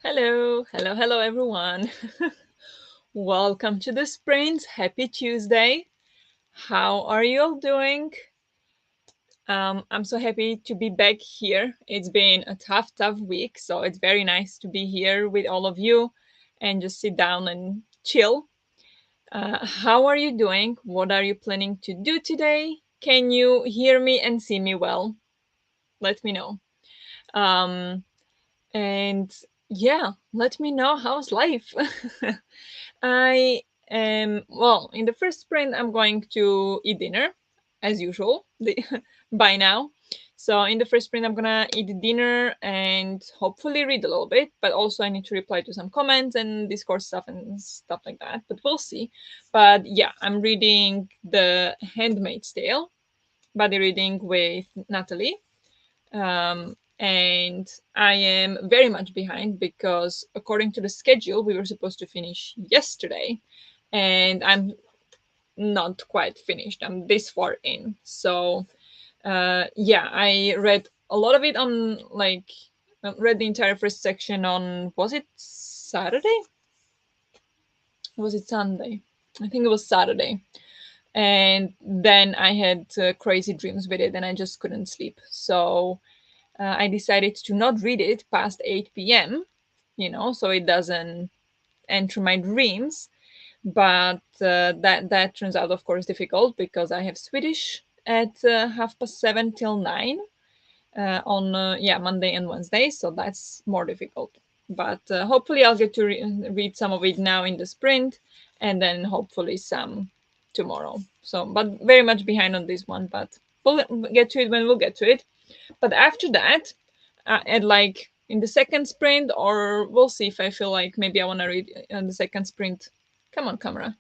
Hello, everyone. Welcome to the sprint. Happy Tuesday. How are you all doing? I'm so happy to be back here. It's been a tough week, so it's very nice to be here with all of you and just sit down and chill. How are you doing? What are you planning to do today? Can you hear me and see me well? Let me know. Um, and yeah, let me know how's life. I am, well, in the first sprint, I'm going to eat dinner as usual by now. So in the first sprint, I'm gonna eat dinner and hopefully read a little bit, but also I need to reply to some comments and Discord stuff and stuff like that. But we'll see. But yeah, I'm reading The Handmaid's Tale, buddy reading with Natalie. And I am very much behind because, according to the schedule, we were supposed to finish yesterday, and I'm not quite finished. I'm this far in. So, yeah, I read a lot of it on read the entire first section on, was it Saturday? Was it Sunday? I think it was Saturday. And then I had crazy dreams with it, and I just couldn't sleep. So, I decided to not read it past 8 p.m., so it doesn't enter my dreams. But that turns out, of course, difficult because I have Swedish at 7:30 till 9 on Monday and Wednesday, so that's more difficult. But hopefully, I'll get to read some of it now in the sprint, and then hopefully some tomorrow. So, but very much behind on this one, but we'll get to it when we'll get to it. But after that, and like in the second sprint, or we'll see if I feel like maybe I want to read in the second sprint. Come on, camera.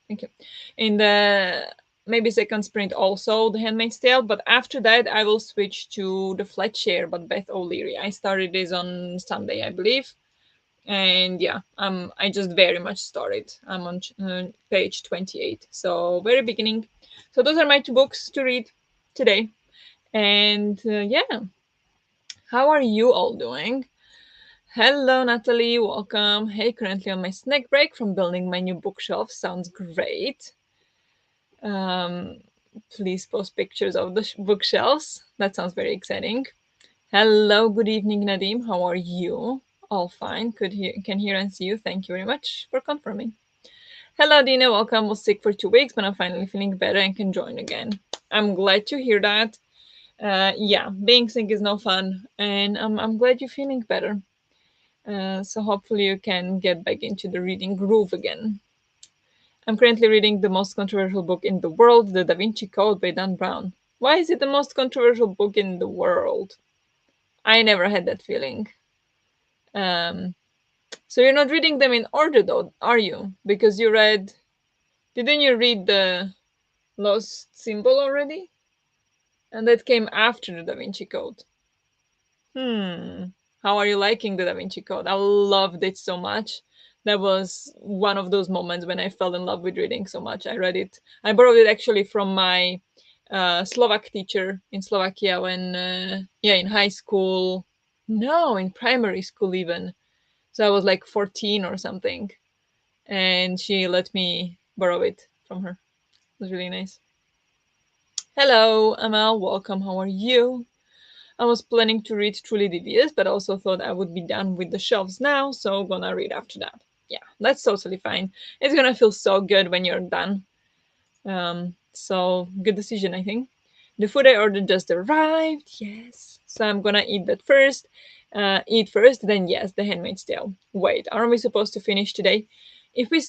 Thank you. In the maybe second sprint also The Handmaid's Tale, but after that I will switch to The Fletcher by Beth O'Leary. I started this on Sunday, I believe, and yeah, I just very much started. I'm on page 28, so very beginning. So those are my two books to read today, and yeah. How are you all doing? Hello, Natalie. Welcome. Hey, currently on my snack break from building my new bookshelf. Sounds great. Um, Please post pictures of the bookshelves. That sounds very exciting. Hello, good evening, Nadim. How are you? All fine. Can hear and see you. Thank you very much for confirming. Hello, Dina. Welcome. Was sick for 2 weeks, but I'm finally feeling better and can join again. I'm glad to hear that. Yeah, being sick is no fun, and I'm glad you're feeling better. So hopefully you can get back into the reading groove again. I'm currently reading the most controversial book in the world, The Da Vinci Code by Dan Brown. Why is it the most controversial book in the world? I never had that feeling. Um, so you're not reading them in order, though, are you? Because didn't you read the Lost Symbol already? And that came after the Da Vinci Code. How are you liking the Da Vinci Code? I loved it so much. That was one of those moments when I fell in love with reading so much. I read it. I borrowed it actually from my Slovak teacher in Slovakia when, in high school. No, in primary school even. So I was like 14 or something. And she let me borrow it from her. It was really nice. Hello, Amal. Welcome. How are you? I was planning to read Truly Devious, but also thought I would be done with the shelves now, so gonna read after that. Yeah, that's totally fine. It's gonna feel so good when you're done. So good decision, I think. The food I ordered just arrived. Yes, so I'm gonna eat that first. Eat first, then yes, The Handmaid's Tale. Wait, aren't we supposed to finish today? If we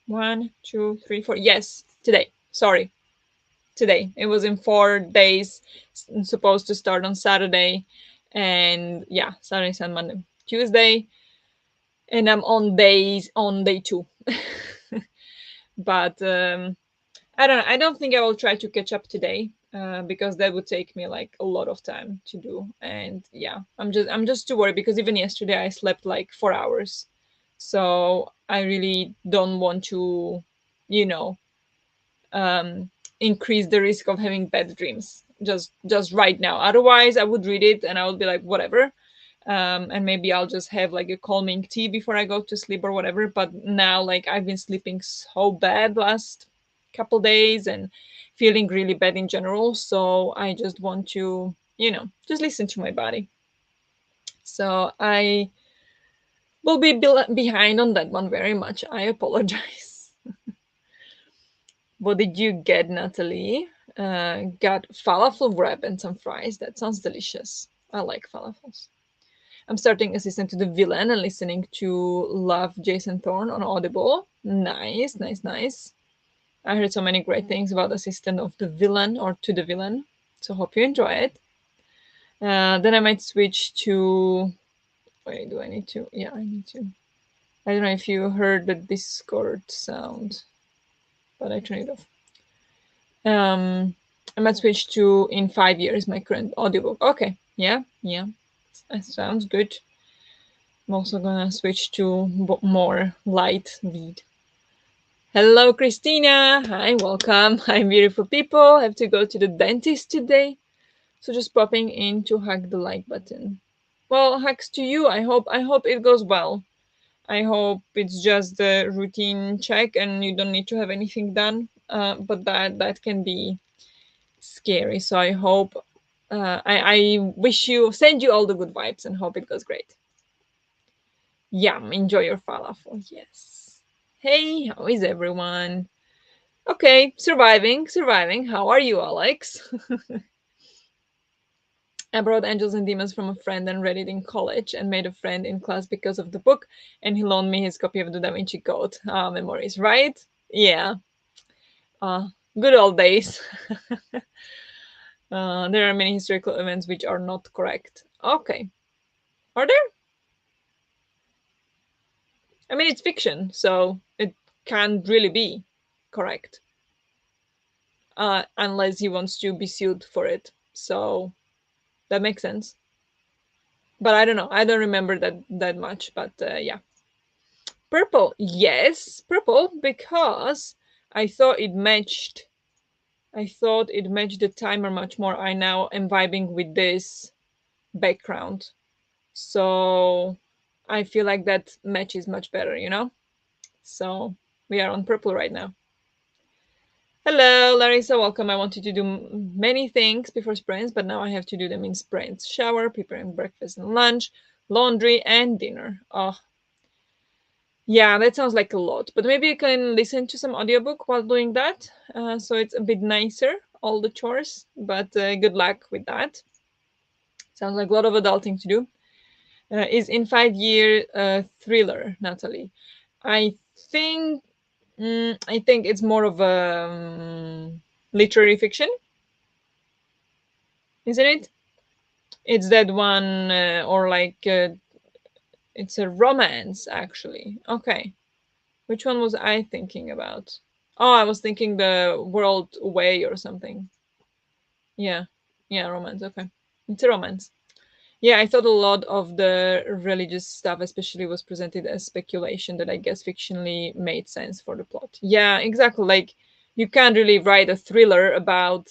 1, 2, 3, 4. Yes, today. Sorry, today. It was in 4 days, supposed to start on Saturday, and yeah, Saturday, Sunday, Monday, Tuesday, and I'm on day 2. But I don't know. I don't think I will try to catch up today because that would take me like a lot of time to do, and yeah, I'm just too worried because even yesterday I slept like 4 hours, so I really don't want to, you know, increase the risk of having bad dreams just right now. Otherwise, I would read it and I would be like, whatever. And maybe I'll just have like a calming tea before I go to sleep or whatever. But now, like, I've been sleeping so bad last couple days and feeling really bad in general. So I just want to, just listen to my body. So I will be behind on that one very much. I apologize. What did you get, Natalie? Got falafel wrap and some fries. That sounds delicious. I like falafels. I'm starting Assistant to the Villain and listening to Love Jason Thorne on Audible. Nice, nice, nice. I heard so many great things about Assistant of the Villain or to the Villain. So hope you enjoy it. Then I might switch to. Wait, do I need to? Yeah, I need to. I don't know if you heard the Discord sound, but I turned it off. I might switch to In 5 Years, my current audiobook. Okay, yeah, yeah, that sounds good. I'm also gonna switch to more light read. Hello, Christina. Hi, welcome. Hi, beautiful people. I have to go to the dentist today, so just popping in to hug the like button. Well, hugs to you. I hope it goes well. I hope it's just the routine check and you don't need to have anything done. But that can be scary. So I hope I wish you send you all the good vibes and hope it goes great. Yum, enjoy your falafel. Yes. Hey, how is everyone? Okay, surviving. How are you, Alex? I borrowed Angels and Demons from a friend and read it in college and made a friend in class because of the book, and he loaned me his copy of the Da Vinci Code. Memories, right? Yeah. Uh, Good old days. There are many historical events which are not correct. Okay. Are there? I mean, it's fiction, so it can't really be correct unless he wants to be sued for it. So that makes sense. But I don't know. I don't remember that much. But yeah, purple. Yes, purple because I thought it matched. I thought it matched the timer much more. I now am vibing with this background, so I feel like that matches much better. So we are on purple right now. Hello, Larissa. Welcome. I wanted to do many things before sprints, but now I have to do them in sprints. Shower, preparing breakfast and lunch, laundry, and dinner. Oh, yeah, that sounds like a lot. But maybe you can listen to some audiobook while doing that. So it's a bit nicer, all the chores. But good luck with that. Sounds like a lot of adulting to do. Is in 5 year thriller, Natalie. I think I think it's more of a literary fiction, isn't it? It's that one, or like it's a romance actually. Okay, which one was I thinking about? Oh, I was thinking the World Way or something. Yeah, yeah, romance. Okay, it's a romance. Yeah, I thought a lot of the religious stuff, especially, was presented as speculation that I guess fictionally made sense for the plot. Yeah, exactly. Like, you can't really write a thriller about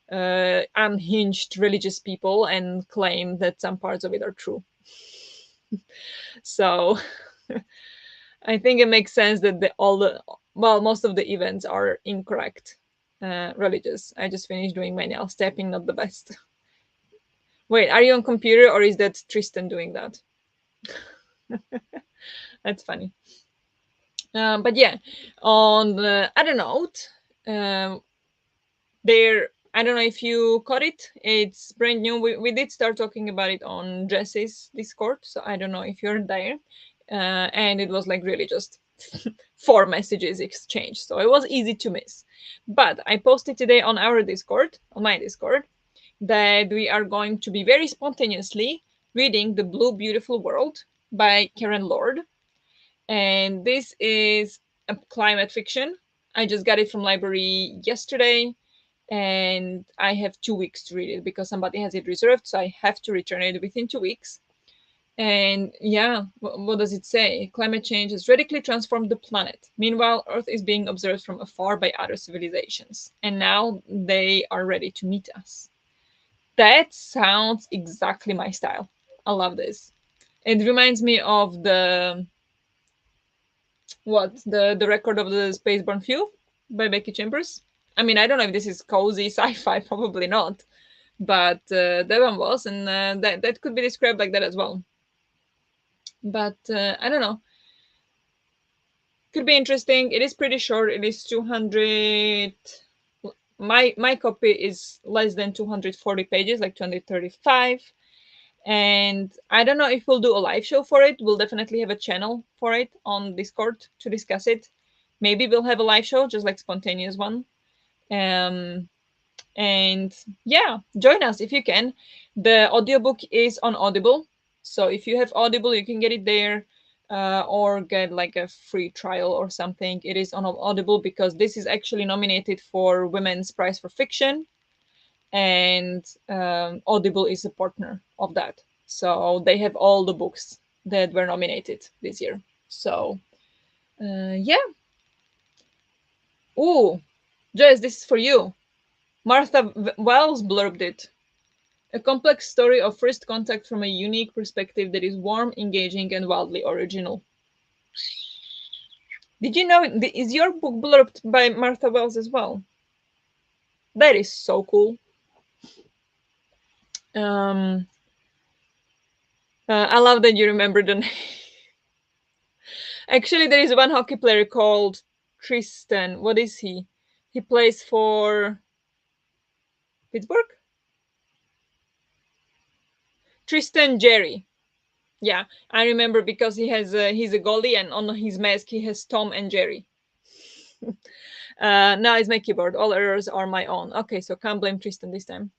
unhinged religious people and claim that some parts of it are true. So I think it makes sense that most of the events are incorrect. Religious. I just finished doing my nails, tapping, not the best. Wait, are you on computer or is that Tristan doing that? That's funny. But yeah, on the other note, um, there. I don't know if you caught it. It's brand new. We did start talking about it on Jesse's Discord, so I don't know if you're there. And it was like really just four messages exchanged, so it was easy to miss. But I posted today on our Discord, on my Discord, that we are going to be very spontaneously reading The Blue Beautiful World by Karen Lord. And this is a climate fiction. I just got it from library yesterday and I have 2 weeks to read it because somebody has it reserved, so I have to return it within 2 weeks. And yeah, what does it say? Climate change has radically transformed the planet. Meanwhile, Earth is being observed from afar by other civilizations, and now they are ready to meet us. That sounds exactly my style. I love this. It reminds me of the record of the Spaceborne Few by Becky Chambers. I mean, I don't know if this is cozy sci-fi, probably not, but that one was, and that could be described like that as well. But I don't know. Could be interesting. It is pretty short. It is 200. My copy is less than 240 pages, like 235. And I don't know if we'll do a live show for it. We'll definitely have a channel for it on Discord to discuss it. Maybe we'll have a live show, just like spontaneous one. Um, and yeah, join us if you can. The audiobook is on Audible. So if you have Audible, you can get it there, or get like a free trial or something. It is on Audible because this is actually nominated for Women's Prize for Fiction, and Audible is a partner of that. So they have all the books that were nominated this year. So yeah. Ooh, Jess, this is for you. Martha Wells blurbed it. A complex story of first contact from a unique perspective that is warm, engaging, and wildly original. Did you know is your book blurbed by Martha Wells as well? That is so cool. Um, I love that you remember the name. Actually, there is one hockey player called Tristan. What is he? He plays for Pittsburgh? Tristan Jerry. Yeah, I remember because he's a goalie, and on his mask he has Tom and Jerry. Now it's my keyboard. All errors are my own. Okay, so can't blame Tristan this time.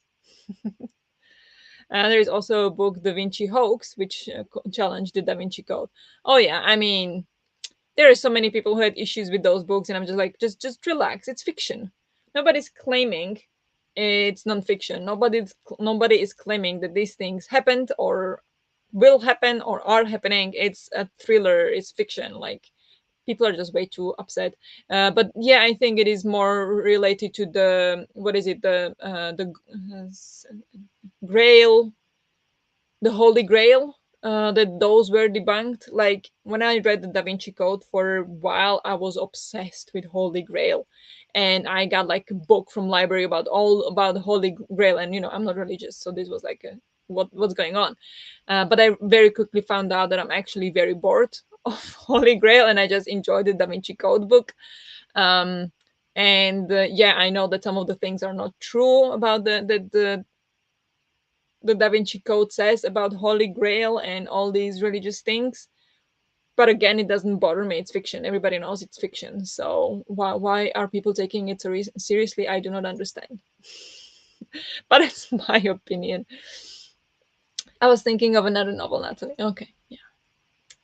There is also a book, Da Vinci Hoax, which challenged the Da Vinci Code. Oh yeah, I mean, there are so many people who had issues with those books, and I'm just like, just relax. It's fiction. Nobody's claiming it's nonfiction. Nobody is claiming that these things happened or will happen or are happening. It's a thriller. It's fiction. Like, people are just way too upset. But yeah, I think it is more related to the, what is it, the Grail, the Holy Grail, that those were debunked. Like, when I read the Da Vinci Code for a while, I was obsessed with Holy Grail, and I got like a book from library about all about the Holy Grail. And I'm not religious, so this was like what's going on. But I very quickly found out that I'm actually very bored of Holy Grail, and I just enjoyed the Da Vinci Code book. Um, and yeah, I know that some of the things are not true about the Da Vinci Code says about Holy Grail and all these religious things. But again, it doesn't bother me. It's fiction. Everybody knows it's fiction. So why are people taking it seriously? I do not understand. But it's my opinion. I was thinking of another novel, Natalie. Okay, yeah.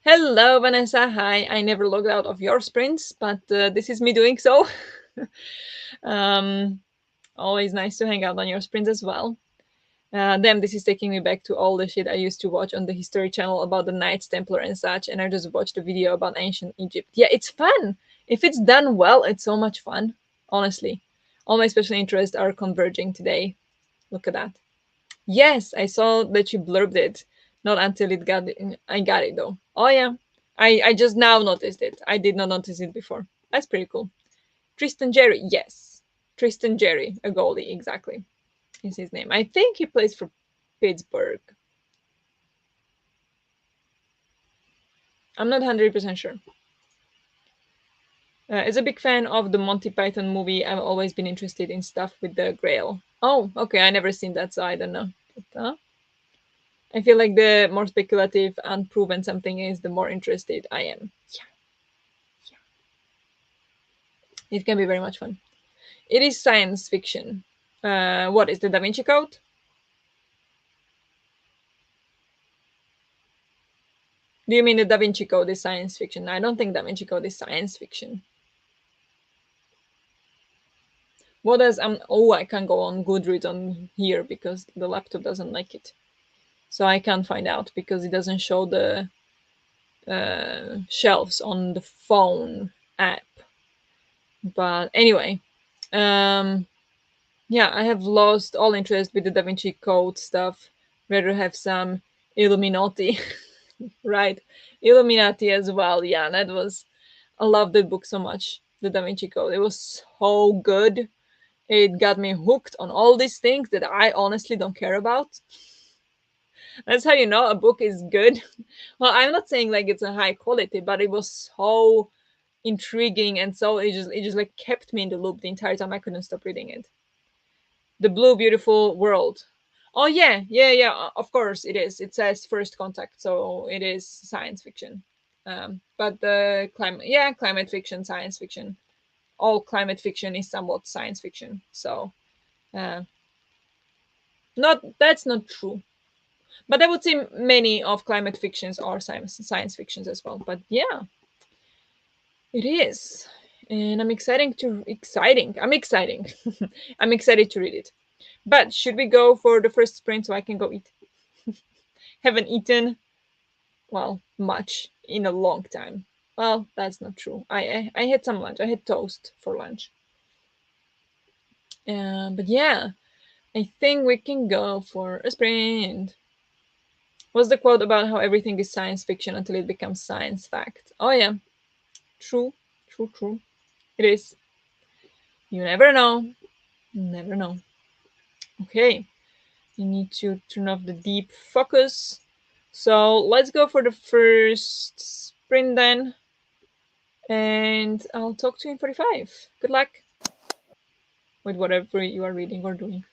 Hello, Vanessa. Hi. I never logged out of your sprints, but this is me doing so. um, Always nice to hang out on your sprints as well. Damn, this is taking me back to all the shit I used to watch on the History Channel about the Knights Templar and such, and I just watched a video about ancient Egypt. Yeah, it's fun. If it's done well, it's so much fun. Honestly, all my special interests are converging today. Look at that. Yes, I saw that you blurbed it. Not until it got it. I got it though. Oh yeah, I just now noticed it. I did not notice it before. That's pretty cool. Tristan Jerry. Yes, Tristan Jerry, a goalie, exactly is his name. I think he plays for Pittsburgh. I'm not 100% sure. As a big fan of the Monty Python movie, I've always been interested in stuff with the Grail. Oh, okay, I never seen that, so I don't know. But, I feel like the more speculative, unproven something is, the more interested I am. Yeah, it can be very much fun. It is science fiction. What is the Da Vinci Code? Do you mean the Da Vinci Code is science fiction? I don't think Da Vinci Code is science fiction. What does oh, I can't go on Goodreads on here because the laptop doesn't like it. So I can't find out because it doesn't show the shelves on the phone app. But anyway, um Yeah, I have lost all interest with the Da Vinci Code stuff. Rather have some Illuminati, right? Illuminati as well. Yeah, that was. I love that book so much. The Da Vinci Code. It was so good. It got me hooked on all these things that I honestly don't care about. That's how you know a book is good. Well, I'm not saying like it's a high quality, but it was so intriguing and so it just like kept me in the loop the entire time. I couldn't stop reading it. The Blue Beautiful World. Oh yeah, yeah, yeah. Of course it is. It says First Contact, so it is science fiction. But the climate, yeah, climate fiction, science fiction. All climate fiction is somewhat science fiction. So, uh, not that's not true. But I would say many of climate fictions are science fictions as well. But yeah, it is, and I'm exciting. I'm excited to read it. But should we go for the first sprint so I can go eat? Haven't eaten, well, much in a long time. Well, that's not true. I had some lunch. I had toast for lunch. But yeah, I think we can go for a sprint. What's the quote about how everything is science fiction until it becomes science fact? Oh yeah, true, true, true. It is. You never know. Never know. Okay, you need to turn off the deep focus. So let's go for the first sprint then. And I'll talk to you in 45. Good luck with whatever you are reading or doing.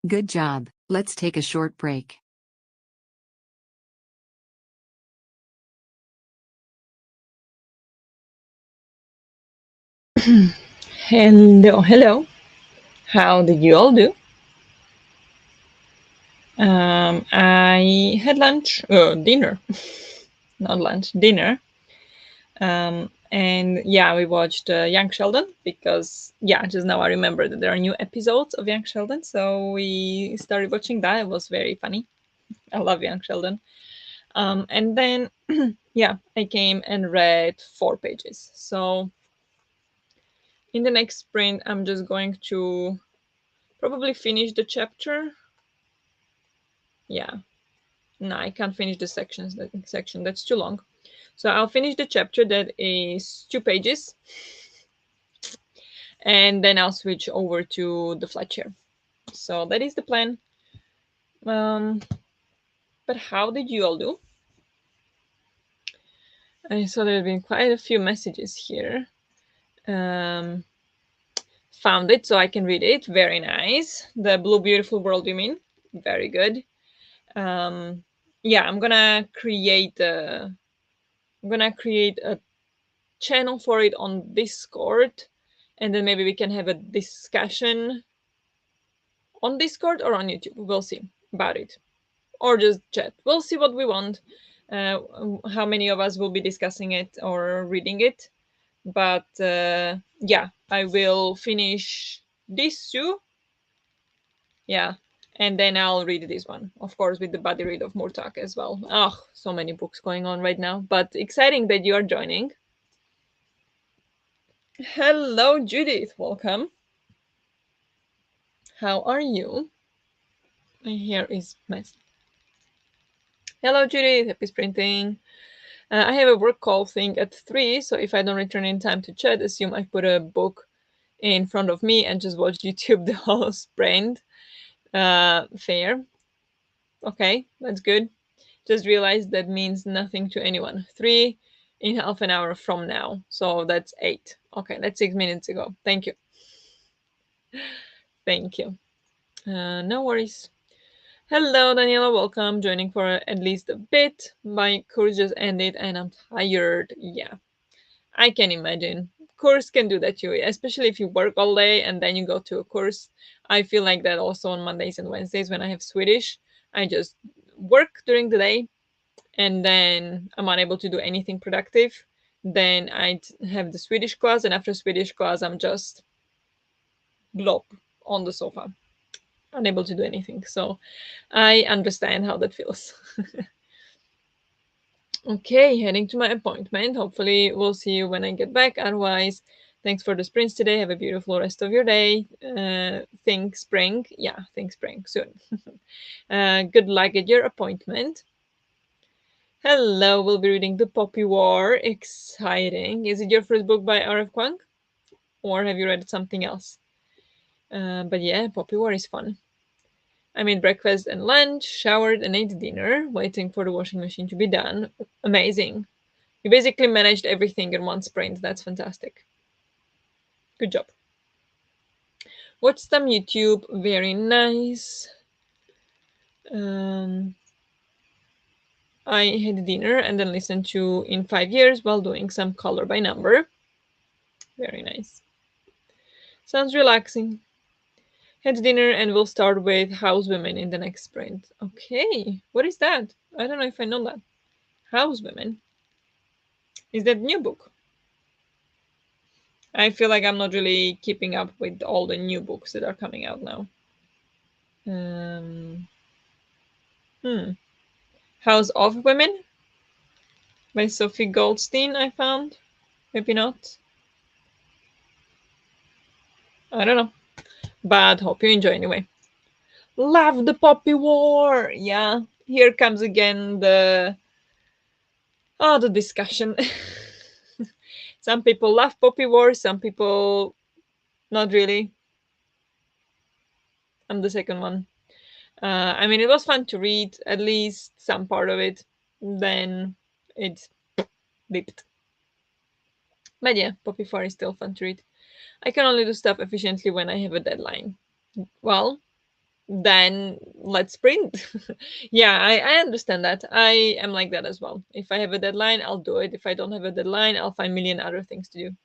Good job. Let's take a short break. Hello, hello. How did you all do? I had lunch, dinner, not lunch, dinner. And yeah, we watched Young Sheldon because, yeah, just now I remember that there are new episodes of Young Sheldon. So we started watching that. It was very funny. I love Young Sheldon. And then, yeah, I came and read 4 pages. So in the next sprint, I'm just going to probably finish the chapter. Yeah, no, I can't finish the section. That's too long. So I'll finish the chapter that is 2 pages, and then I'll switch over to the flat chair. So that is the plan. Um, but how did you all do? I saw there have been quite a few messages here. Um, Found it so I can read it. Very nice. The Blue Beautiful World, you mean? Very good. Um, yeah, I'm gonna create a channel for it on Discord, and then maybe we can have a discussion on Discord or on YouTube. We'll see about it, or just chat. We'll see what we want. How many of us will be discussing it or reading it? But yeah, I will finish these two. Yeah, and then I'll read this one, of course, with the body read of Murtak as well. Oh, so many books going on right now, but exciting that you are joining. Hello, Judith. Welcome. How are you? My hair is messy. Hello, Judith. Happy sprinting. I have a work call thing at 3, so if I don't return in time to chat, assume I put a book in front of me and just watch YouTube the whole sprint. Fair. Okay, that's good. Just realized that means nothing to anyone. 3 in half an hour from now. So that's 8. Okay, that's 6 minutes ago. Thank you. Thank you. No worries. Hello, Daniela. Welcome. Joining for at least a bit. My course just ended and I'm tired. Yeah, I can imagine. Course can do that too, especially if you work all day and then you go to a course. I feel like that also on Mondays and Wednesdays when I have Swedish. I just work during the day and then I'm unable to do anything productive. Then I'd have the Swedish class, and after Swedish class, I'm just glop on the sofa, unable to do anything. So I understand how that feels. Okay, heading to my appointment. Hopefully, we'll see you when I get back. Otherwise, thanks for the sprints today. Have a beautiful rest of your day. Think spring. Yeah, think spring soon. Good luck at your appointment. Hello, we'll be reading The Poppy War. Exciting. Is it your first book by R.F. Kuang? Or have you read something else? But yeah, Poppy War is fun. I made breakfast and lunch, showered, and ate dinner, waiting for the washing machine to be done. Amazing. You basically managed everything in one sprint. That's fantastic. Good job. Watched some YouTube. Very nice. Um, I had dinner and then listened to In 5 Years while doing some color by number. Very nice. Sounds relaxing. Had dinner and we'll start with Housewomen in the next sprint. Okay. What is that? I don't know if I know that. Housewomen. Is that new book? I feel like I'm not really keeping up with all the new books that are coming out now. Um, hmm. House of Women by Sophie Goldstein, I found. Maybe not. I don't know. But hope you enjoy anyway. Love the Poppy War! Yeah. Here comes again the discussion. Some people love Poppy War, some people not really. I'm the second one. I mean, it was fun to read, at least some part of it. Then it dipped. But yeah, Poppy 4 is still fun to read. I can only do stuff efficiently when I have a deadline. Well, then let's sprint. Yeah, I understand that. I am like that as well. If I have a deadline, I'll do it. If I don't have a deadline, I'll find a million other things to do.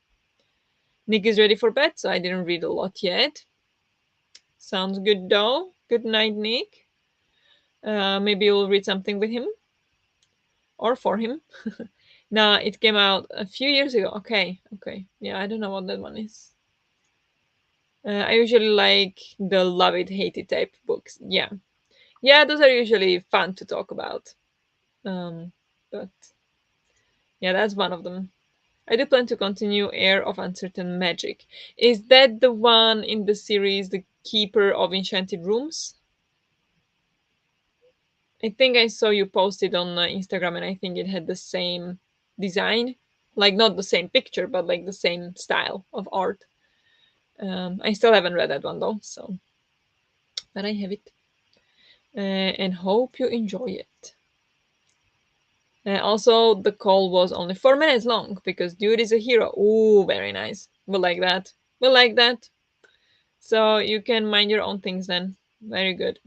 Nick is ready for bed, so I didn't read a lot yet. Sounds good though. Good night, Nick. Maybe you'll read something with him or for him. Nah, it came out a few years ago. Okay, okay. Yeah, I don't know what that one is. I usually like the love it, hate it type books. Yeah. Yeah, those are usually fun to talk about. Um, but yeah, that's one of them. I do plan to continue Air of Uncertain Magic. Is that the one in the series, The Keeper of Enchanted Rooms? I think I saw you post it on Instagram, and I think it had the same design. Like, not the same picture, but like the same style of art. I still haven't read that one though, so. But I have it. And hope you enjoy it. Also, the call was only 4 minutes long because dude is a hero. Ooh, very nice. We like that. We like that. So you can mind your own things then. Very good.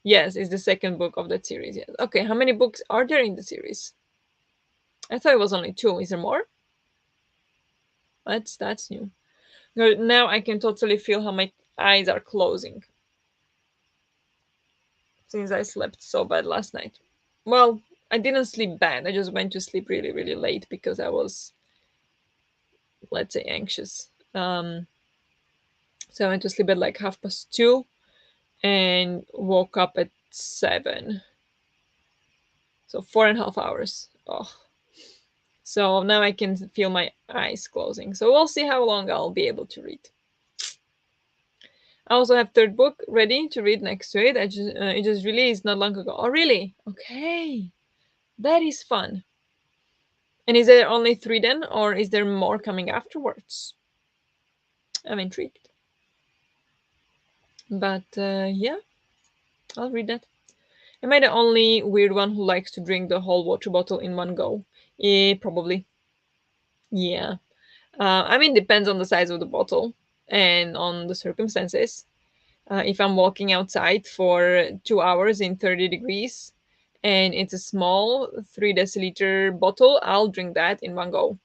Yes, it's the second book of that series. Yes. Okay, how many books are there in the series? I thought it was only two. Is there more? That's new. Good. Now I can totally feel how my eyes are closing since I slept so bad last night. Well, I didn't sleep bad. I just went to sleep really, really late because I was, let's say, anxious. So I went to sleep at like 2:30 and woke up at 7. So 4.5 hours. Oh, so now I can feel my eyes closing. So we'll see how long I'll be able to read. I also have third book ready to read next to it. It just released not long ago. Oh, really? Okay, that is fun. And is there only three then, or is there more coming afterwards? I'm intrigued. But yeah, I'll read that. Am I the only weird one who likes to drink the whole water bottle in one go? Yeah, probably. Yeah. I mean, depends on the size of the bottle and on the circumstances. If I'm walking outside for 2 hours in 30 degrees and it's a small 3 deciliter bottle, I'll drink that in one go.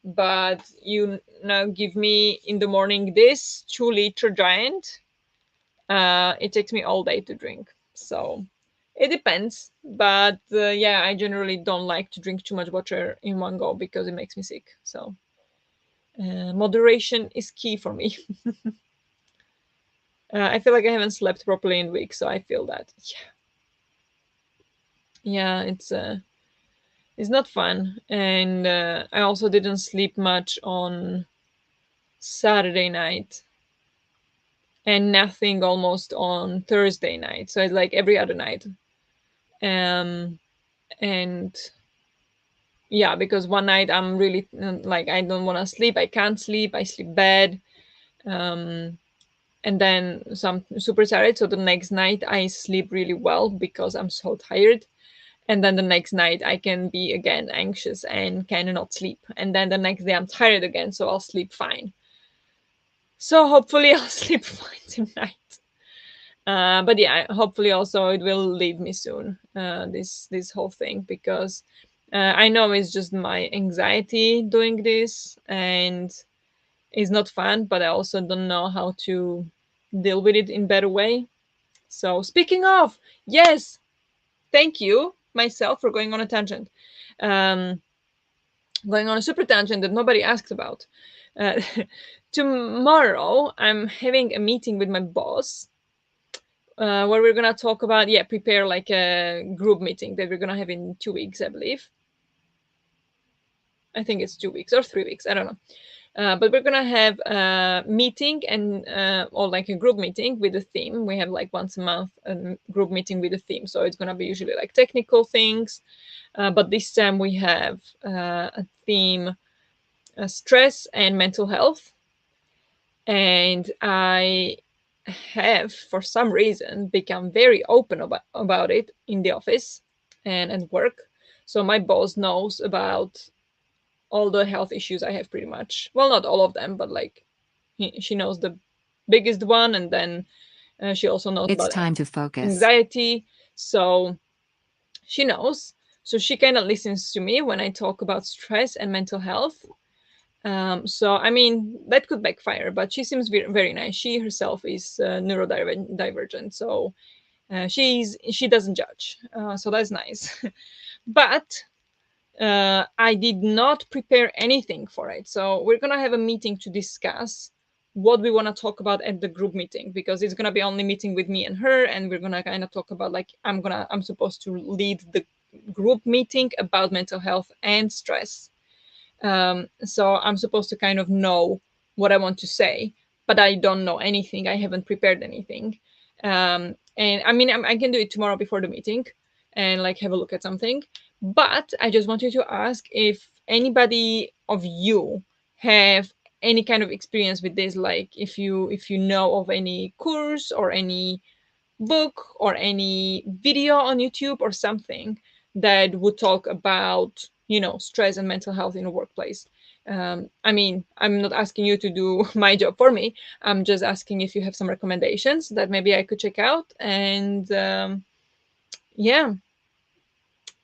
But you now give me in the morning this 2 liter giant, it takes me all day to drink. So it depends. But yeah, I generally don't like to drink too much water in one go because it makes me sick. So moderation is key for me. I feel like I haven't slept properly in weeks, so I feel that. Yeah, it's not fun, and I also didn't sleep much on Saturday night, and nothing almost on Thursday night. So it's like every other night. Um, and yeah, because one night I'm really like I don't want to sleep. I can't sleep. I sleep bad. Um, and then some super tired. So the next night I sleep really well because I'm so tired. And then the next night I can be again anxious and cannot sleep. And then the next day I'm tired again, so I'll sleep fine. So hopefully I'll sleep fine tonight. But yeah, hopefully also it will leave me soon. This whole thing because I know it's just my anxiety doing this, and it's not fun. But I also don't know how to deal with it in better way. So speaking of, yes, thank you myself for going on a tangent. Um, Going on a super tangent that nobody asked about. Uh, Tomorrow, I'm having a meeting with my boss where we're gonna talk about, yeah, prepare like a group meeting that we're gonna have in 2 weeks, I believe. I think it's 2 weeks or 3 weeks. I don't know. But we're gonna have a meeting and or like a group meeting with a theme. We have like once a month a group meeting with a theme, so it's gonna be usually like technical things. But this time we have a theme: stress and mental health. And I have, for some reason, become very open about it in the office and at work. So my boss knows about all the health issues I have pretty much. Well, not all of them, but like she knows the biggest one, and then She also knows It's about time to focus. anxiety, so she knows. So she kind of listens to me when I talk about stress and mental health. So I mean that could backfire, but she seems very nice. She herself is neurodivergent, so she doesn't judge. So that's nice. But I did not prepare anything for it. So we're gonna have a meeting to discuss what we want to talk about at the group meeting, because it's gonna be only meeting with me and her, and we're gonna kind of talk about, like, I'm supposed to lead the group meeting about mental health and stress. So I'm supposed to kind of know what I want to say, but I don't know anything. I haven't prepared anything. And I mean, I can do it tomorrow before the meeting and like have a look at something. But I just wanted to ask if anybody of you have any kind of experience with this, like if you know of any course or any book or any video on YouTube or something that would talk about, stress and mental health in a workplace. I mean, I'm not asking you to do my job for me. I'm just asking if you have some recommendations that maybe I could check out. And yeah,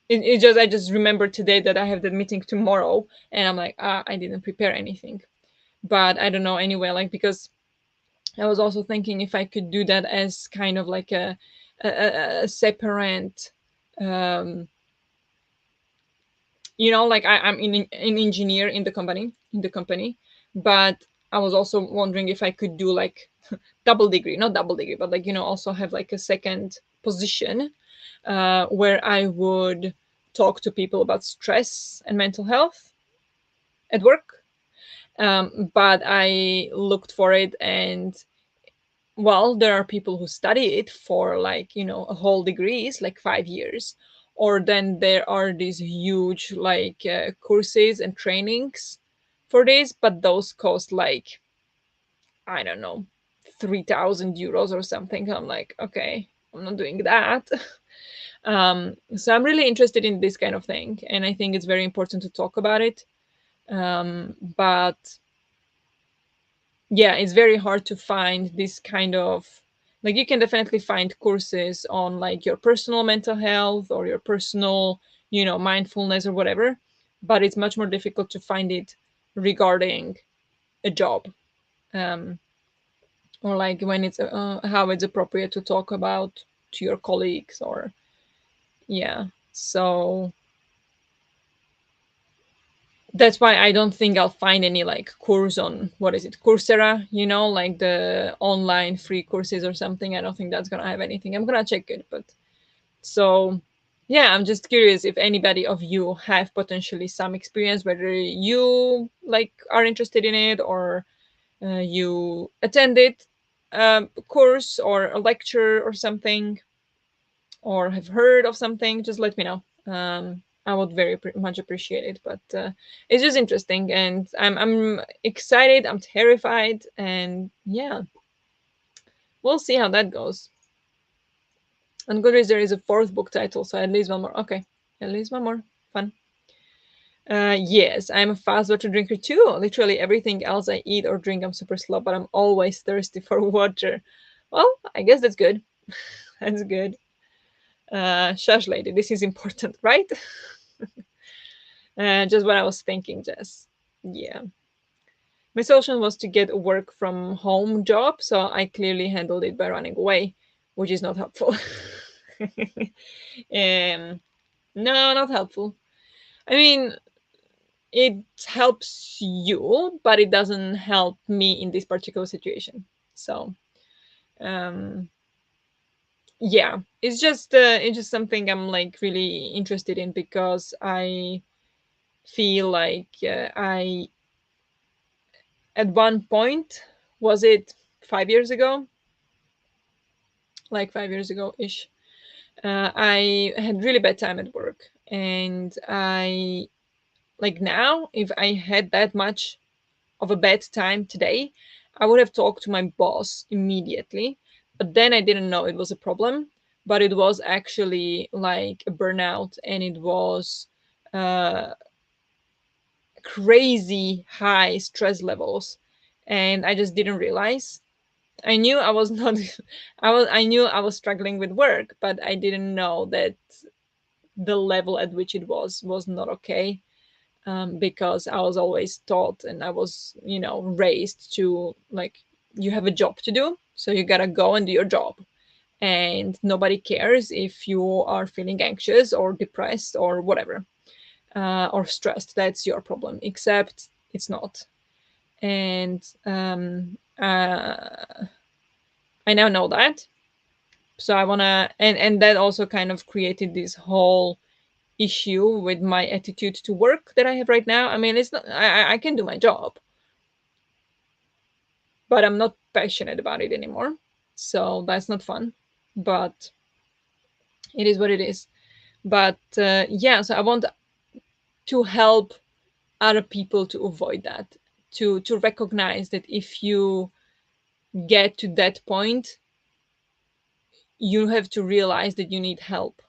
it just I just remembered today that I have that meeting tomorrow, and I'm like, I didn't prepare anything. But I don't know anyway, like, because I was also thinking if I could do that as kind of like a separate, um, like I'm an engineer in the company, but I was also wondering if I could do like double degree, not double degree, but like also have like a second position where I would talk to people about stress and mental health at work. But I looked for it, and well, there are people who study it for like a whole degrees, like 5 years, or then there are these huge like courses and trainings for this, but those cost like, I don't know, 3,000 euros or something. I'm like, okay, I'm not doing that. So I'm really interested in this kind of thing, and I think it's very important to talk about it. But yeah, it's very hard to find this kind of, like, you can definitely find courses on like your personal mental health or your personal mindfulness or whatever, but it's much more difficult to find it regarding a job, um, or like when it's how it's appropriate to talk about to your colleagues, or yeah. So that's why I don't think I'll find any like course on, what is it, Coursera, like the online free courses or something. I don't think that's gonna have anything. I'm gonna check it, but so yeah, I'm just curious if anybody of you have potentially some experience, whether you like are interested in it, or you attended a course or a lecture or something, or have heard of something. Just let me know. I would very much appreciate it. But it's just interesting, and I'm excited. I'm terrified, and yeah, we'll see how that goes. On Goodreads, there is a fourth book title, so at least one more. Okay, at least one more. Fun. Yes, I'm a fast water drinker too. Literally everything else I eat or drink, I'm super slow, but I'm always thirsty for water. Well, I guess that's good. That's good. Shush, lady, this is important, right? Just what I was thinking, Jess. Yeah. My solution was to get a work from home job, so I clearly handled it by running away, which is not helpful. um, no, not helpful. I mean, it helps you, but it doesn't help me in this particular situation. So, um, yeah, it's just something I'm like really interested in, because I feel like I at one point, was it 5 years ago, like 5 years ago ish, I had really bad time at work, and I, like, now if I had that much of a bad time today, I would have talked to my boss immediately. But then I didn't know it was a problem, but it was actually like a burnout, and it was uh, crazy high stress levels, and I just didn't realize. I knew I was not I knew I was struggling with work, but I didn't know that the level at which it was not okay, because I was always taught and I was, raised to, like, you have a job to do, so you gotta go and do your job. And nobody cares if you are feeling anxious or depressed or whatever, or stressed. That's your problem, except it's not. And I now know that. So I wanna, and that also kind of created this whole issue with my attitude to work that I have right now. I mean, it's not, I can do my job, but I'm not passionate about it anymore. So that's not fun. But it is what it is. But yeah, so I want to help other people to avoid that, to recognize that if you get to that point, you have to realize that you need help,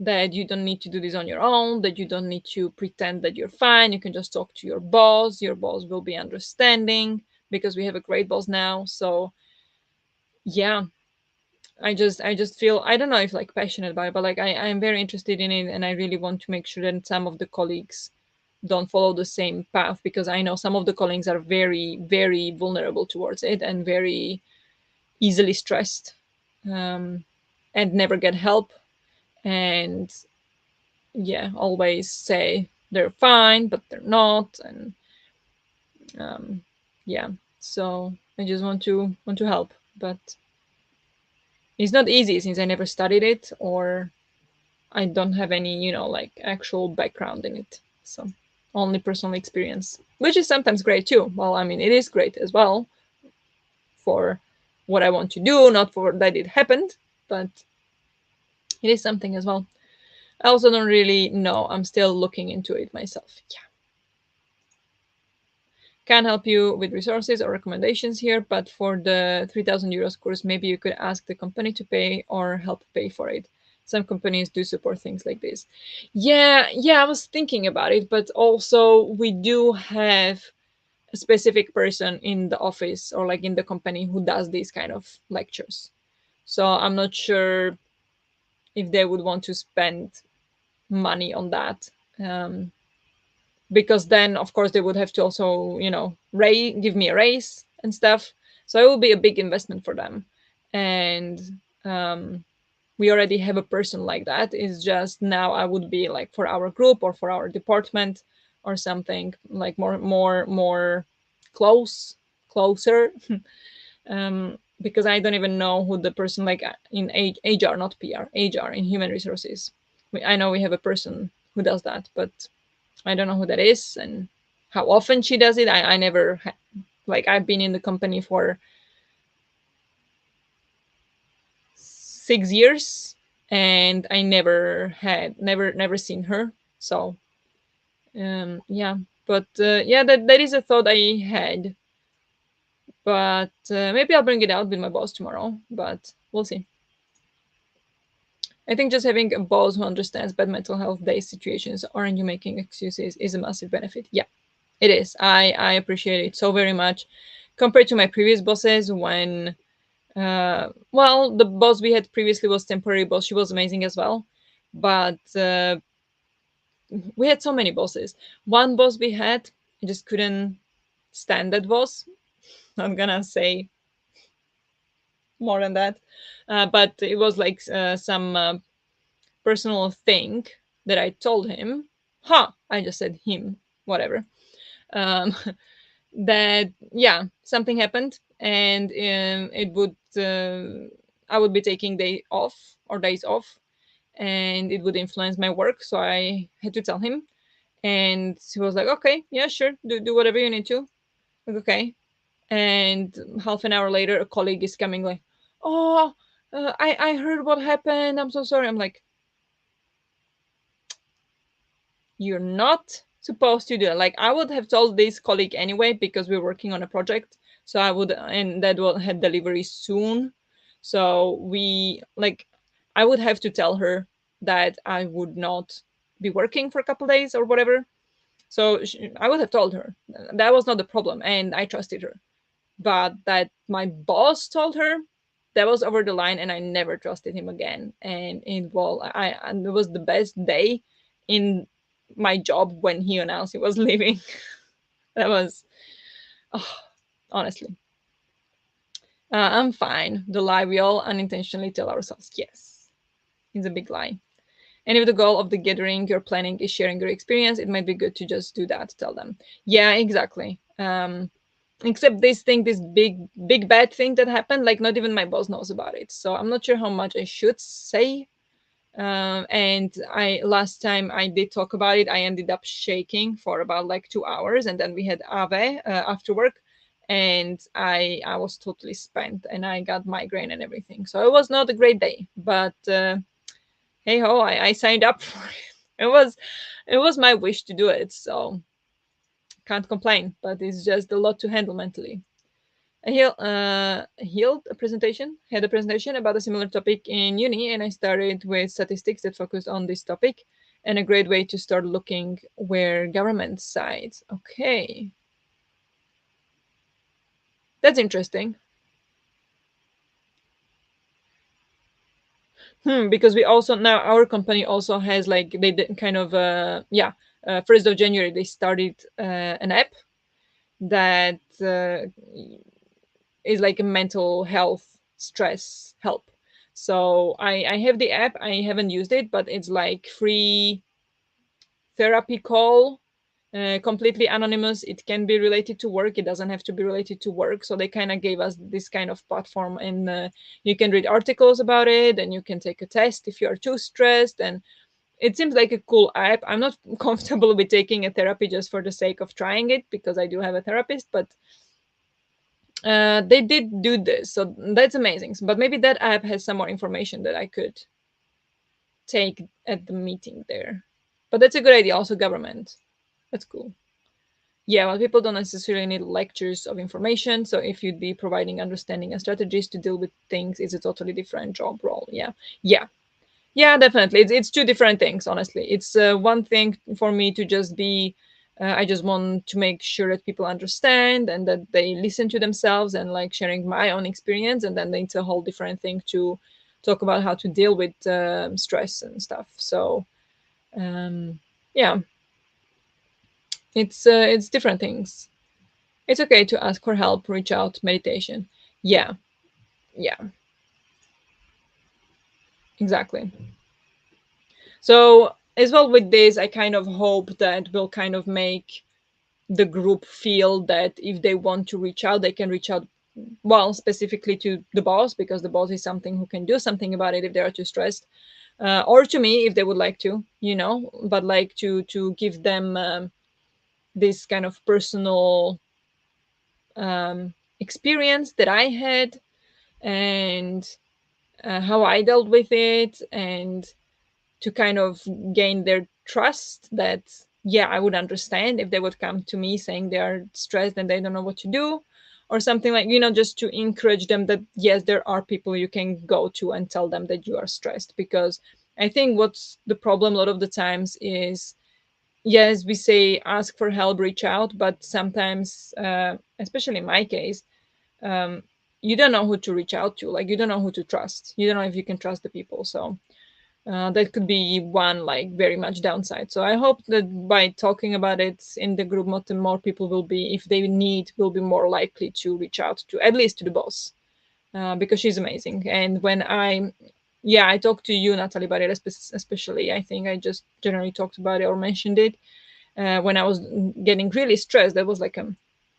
that you don't need to do this on your own, that you don't need to pretend that you're fine. You can just talk to your boss. Your boss will be understanding, because we have a great boss now. So yeah, I just feel, I don't know if like passionate about it, but like I'm very interested in it, and I really want to make sure that some of the colleagues don't follow the same path, because I know some of the colleagues are very, very vulnerable towards it and very easily stressed, um, and never get help, and yeah, always say they're fine but they're not. And um, yeah, so I just want to help, but it's not easy since I never studied it, or I don't have any, like actual background in it. So only personal experience, which is sometimes great too. Well, I mean, it is great as well for what I want to do, not for that it happened, but it is something as well. I also don't really know. I'm still looking into it myself. Yeah. Can help you with resources or recommendations here, but for the 3,000 euros course, maybe you could ask the company to pay or help pay for it. Some companies do support things like this. Yeah, yeah, I was thinking about it, but also we do have a specific person in the office or like in the company who does these kind of lectures. So I'm not sure if they would want to spend money on that. Because then of course they would have to also, give me a raise and stuff, so it will be a big investment for them. And um, we already have a person like that. It's just now I would be like for our group or for our department or something like more closer. Because I don't even know who the person, like in HR, not PR, HR in human resources. I know we have a person who does that, but I don't know who that is and how often she does it. I never like, I've been in the company for 6 years, and I never seen her. So yeah, but yeah, that is a thought I had. But maybe I'll bring it out with my boss tomorrow. But we'll see. I think just having a boss who understands bad mental health day situations aren't you making excuses is a massive benefit. Yeah, it is. I appreciate it so very much compared to my previous bosses. When well, the boss we had previously was temporary boss. She was amazing as well, but we had so many bosses. One boss we had, I just couldn't stand that boss. Not gonna say more than that, but it was like some personal thing that I told him. I just said him. Whatever. Um, that yeah, something happened, and it would I would be taking days off, and it would influence my work. So I had to tell him, and he was like, "Okay, yeah, sure, do whatever you need to." Like, okay. And half an hour later, a colleague is coming like, "Oh, I heard what happened. I'm so sorry." I'm like, "You're not supposed to do it." Like, I would have told this colleague anyway because we're working on a project. So I would, and that will have delivery soon. So I would have to tell her that I would not be working for a couple days or whatever. So I would have told her that was not the problem, and I trusted her. but that my boss told her, that was over the line, and I never trusted him again. And it was the best day in my job when he announced he was leaving. That was, oh, honestly, I'm fine. The lie we all unintentionally tell ourselves. Yes, it's a big lie. And if the goal of the gathering you're planning is sharing your experience, it might be good to just do that. Tell them. Yeah, exactly. Except this big bad thing that happened, like not even my boss knows about it. So I'm not sure how much I should say. And I last time I did talk about it, I ended up shaking for about like 2 hours, and then we had Ave after work, and I was totally spent, and I got migraine and everything. So it was not a great day, but hey ho, I signed up for it. It was my wish to do it, so can't complain. But it's just a lot to handle mentally. Had a presentation about a similar topic in uni, and I started with statistics that focused on this topic, and a great way to start looking where government sides. Okay, that's interesting. Because we also now our company also has like they did kind of yeah, 1st of January they started an app that is like a mental health stress help. So I have the app. I haven't used it, but it's like free therapy call, completely anonymous. It can be related to work. It doesn't have to be related to work. So they kind of gave us this kind of platform, and you can read articles about it, and you can take a test if you are too stressed. And it seems like a cool app. I'm not comfortable with taking a therapy just for the sake of trying it because I do have a therapist, but they did do this, so that's amazing. But maybe that app has some more information that I could take at the meeting there. But that's a good idea. Also, government. That's cool. Yeah, well, people don't necessarily need lectures of information. So if you'd be providing understanding and strategies to deal with things, it's a totally different job role. Yeah, yeah, yeah, definitely. It's two different things, honestly. It's one thing for me to just be, I just want to make sure that people understand and that they listen to themselves and like sharing my own experience. And then it's a whole different thing to talk about how to deal with stress and stuff. So, yeah, it's different things. It's okay to ask for help, reach out, meditation. Yeah, yeah, exactly. So as well with this, I kind of hope that will kind of make the group feel that if they want to reach out, they can reach out, well, specifically to the boss, because the boss is something who can do something about it if they are too stressed, or to me if they would like to, but like to give them this kind of personal experience that I had, and how I dealt with it, and to kind of gain their trust that, yeah, I would understand if they would come to me saying they are stressed and they don't know what to do, or something, like, just to encourage them that yes, there are people you can go to and tell them that you are stressed. Because I think what's the problem a lot of the times is, yes, we say ask for help, reach out, but sometimes, especially in my case, um, you don't know who to reach out to. Like, you don't know who to trust. You don't know if you can trust the people. So that could be one, like, very much downside. So I hope that by talking about it in the group, more people will be, if they need, will be more likely to reach out to at least to the boss, because she's amazing. And when yeah, I talked to you, Natalie, about it, especially. I think I just generally talked about it or mentioned it when I was getting really stressed. That was like a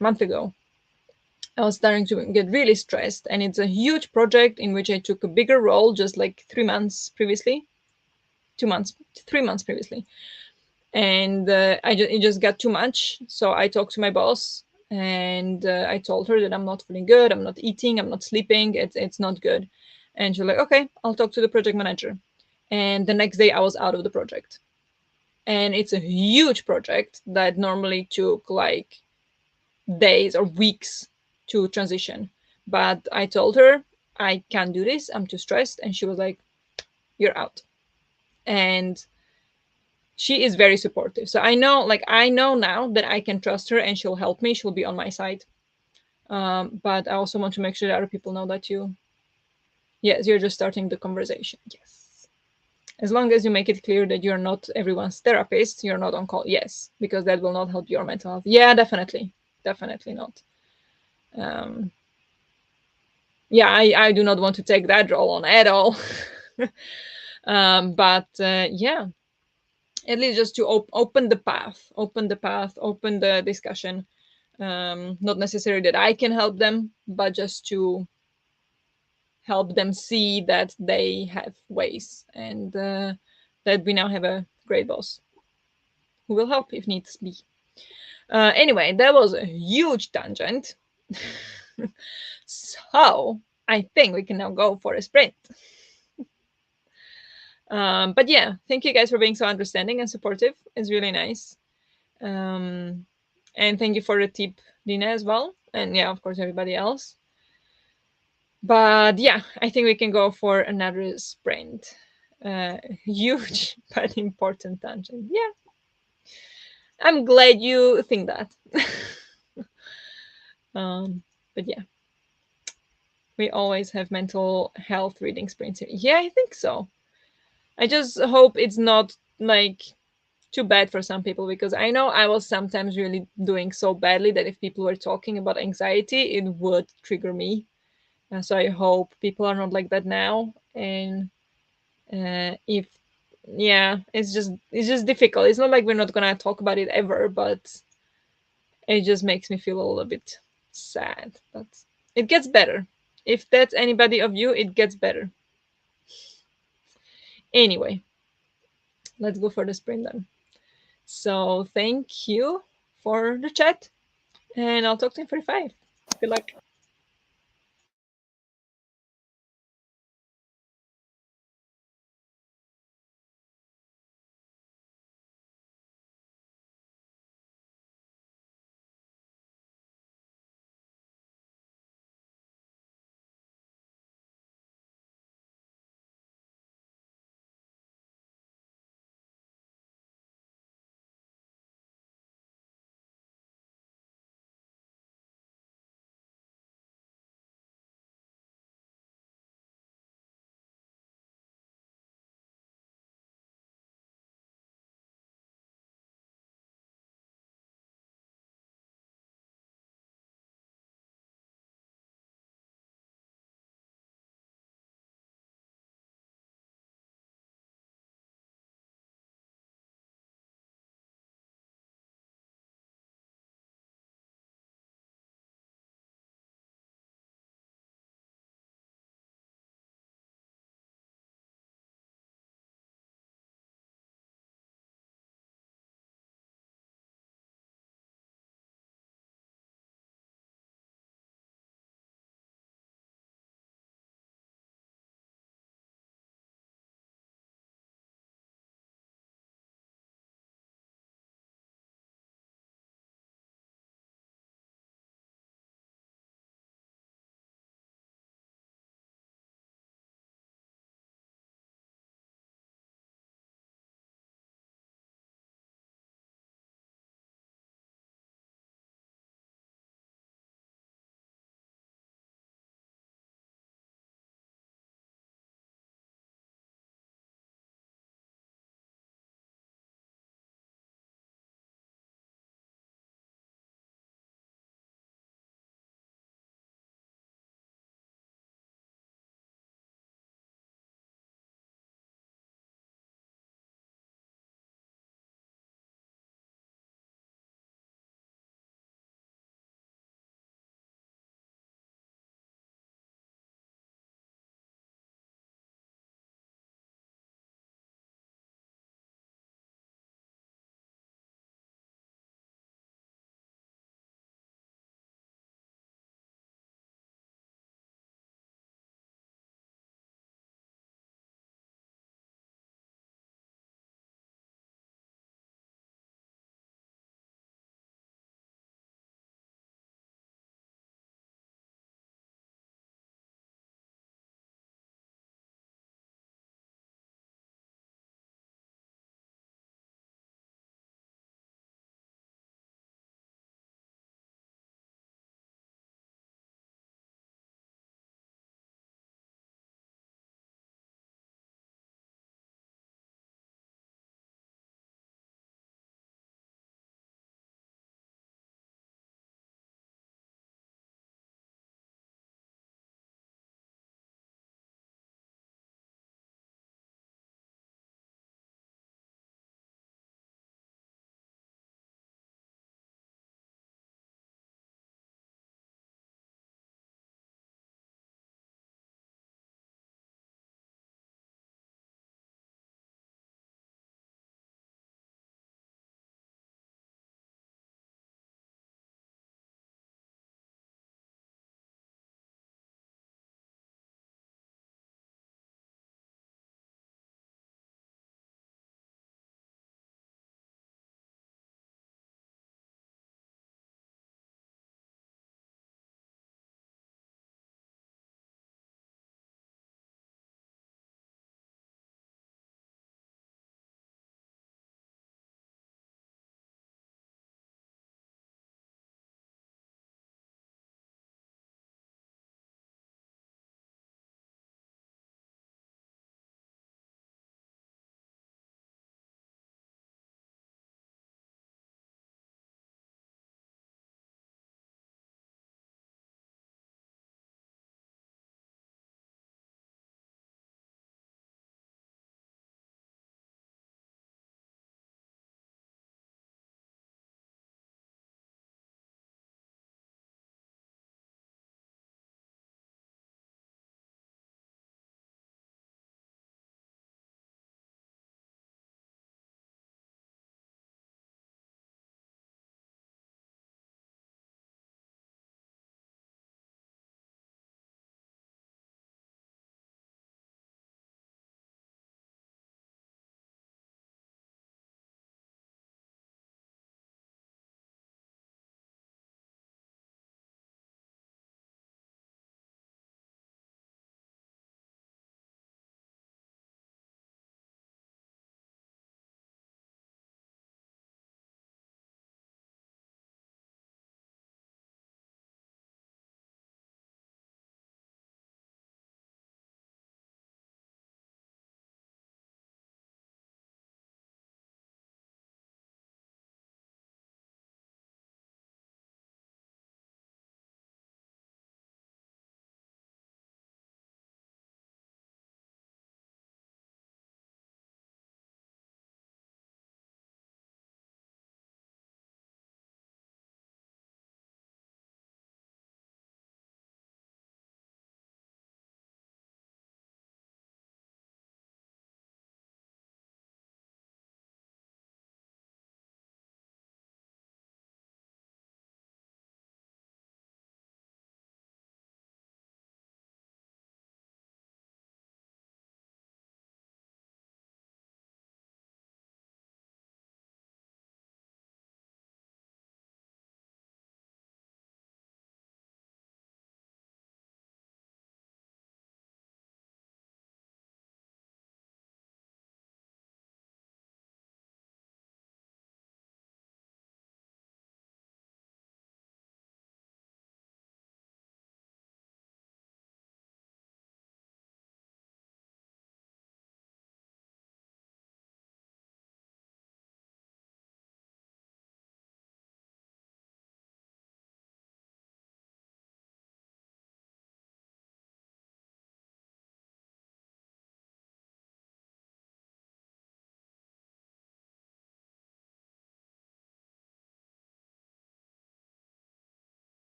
month ago. I was starting to get really stressed, and it's a huge project in which I took a bigger role just like 3 months previously, 2 months, 3 months previously, and it just got too much. So I talked to my boss, and I told her that I'm not feeling good, I'm not eating, I'm not sleeping, it's not good. And she's like, okay, I'll talk to the project manager. And the next day I was out of the project, and it's a huge project that normally took like days or weeks to transition. But I told her I can't do this, I'm too stressed, and she was like, you're out. And she is very supportive. So I know now that I can trust her, and she'll help me. She'll be on my side. But I also want to make sure that other people know that yes, you're just starting the conversation. Yes. As long as you make it clear that you're not everyone's therapist, you're not on call. Yes, because that will not help your mental health. Yeah, definitely. Definitely not. Um, yeah, I do not want to take that role on at all. But yeah, at least just to open the path, open the discussion. Not necessarily that I can help them, but just to help them see that they have ways, and that we now have a great boss who will help if needs be. Anyway, that was a huge tangent. So I think we can now go for a sprint. But yeah, thank you guys for being so understanding and supportive. It's really nice. Um, and thank you for the tip, Dina, as well. And yeah, of course, everybody else. But yeah, I think we can go for another sprint. Huge but important tangent. Yeah, I'm glad you think that. But yeah, we always have mental health reading sprints here. Yeah, I think so. I just hope it's not like too bad for some people, because I know I was sometimes really doing so badly that if people were talking about anxiety, it would trigger me. So I hope people are not like that now. And if yeah, it's just difficult. It's not like we're not gonna talk about it ever, but it just makes me feel a little bit sad. But it gets better. If that's anybody of you, it gets better. Anyway, let's go for the sprint then. So thank you for the chat, and I'll talk to you in 45. Good luck.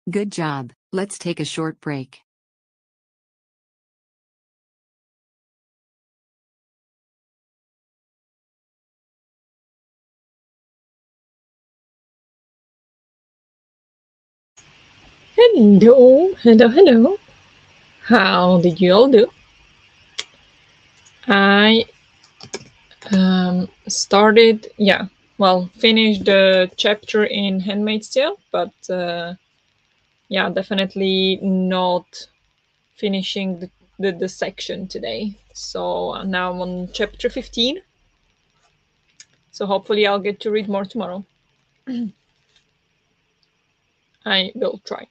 Good job. Let's take a short break. Hello, hello, hello. How did you all do? I started, yeah, well, finished the chapter in Handmaid's Tale, but yeah, definitely not finishing the section today. So now I'm on chapter 15. So hopefully I'll get to read more tomorrow. I will try.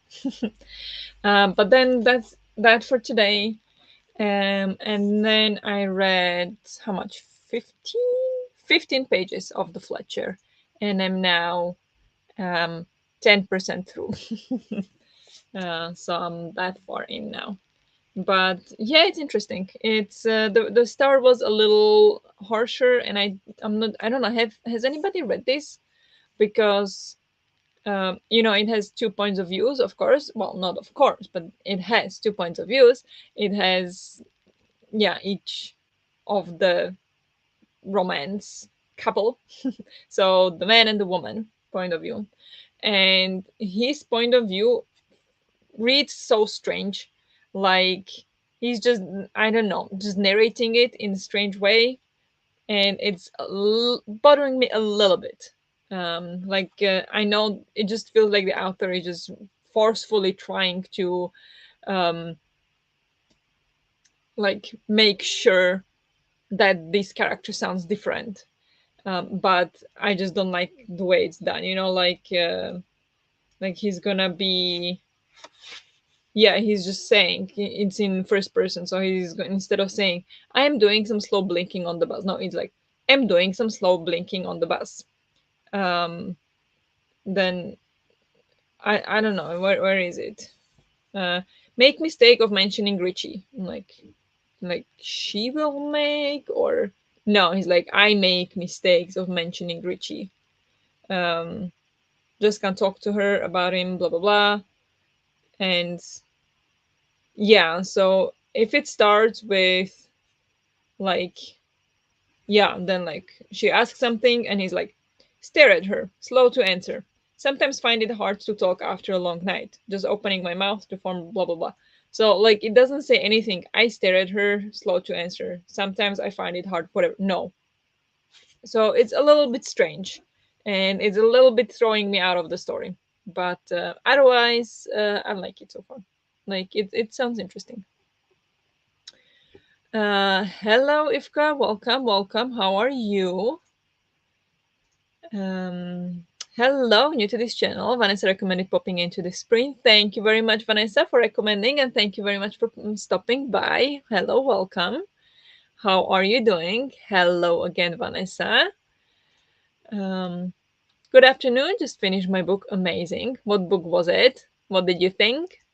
But then that's that for today. And then I read how much? 15 pages of the Fletcher. And I'm now 10% through. So I'm that far in now. But yeah, it's interesting. It's the start was a little harsher, and I don't know. Has anybody read this? Because it has two points of views, of course. Well, not of course, but it has two points of views. It has, yeah, each of the romance couple. So the man and the woman point of view. And his point of view reads so strange. Like he's just, I don't know, just narrating it in a strange way. And it's bothering me a little bit. I know it just feels like the author is just forcefully trying to um, like make sure that this character sounds different. But I just don't like the way it's done. Like he's gonna be, yeah, he's just saying it's in first person, so instead of saying I'm doing some slow blinking on the bus, no, it's like I'm doing some slow blinking on the bus. um then I don't know, where is it. uh Make mistake of mentioning Richie. Like she will make, or no, he's like I make mistakes of mentioning Richie. um just can't talk to her about him, blah blah blah. And yeah, so if it starts with like, yeah, then like she asks something and he's like, stare at her, slow to answer. Sometimes find it hard to talk after a long night, just opening my mouth to form blah blah blah. So like it doesn't say anything. I stare at her, slow to answer. Sometimes I find it hard, whatever. No. So it's a little bit strange, and it's a little bit throwing me out of the story. But otherwise, I like it so far. Like it sounds interesting. Hello, Ifka. Welcome, welcome. How are you? Um, Hello, new to this channel. Vanessa recommended popping into the screen. Thank you very much, Vanessa, for recommending, and thank you very much for stopping by. Hello, welcome. How are you doing? Hello again, Vanessa. Um, Good afternoon. Just finished my book. Amazing. What book was it? What did you think?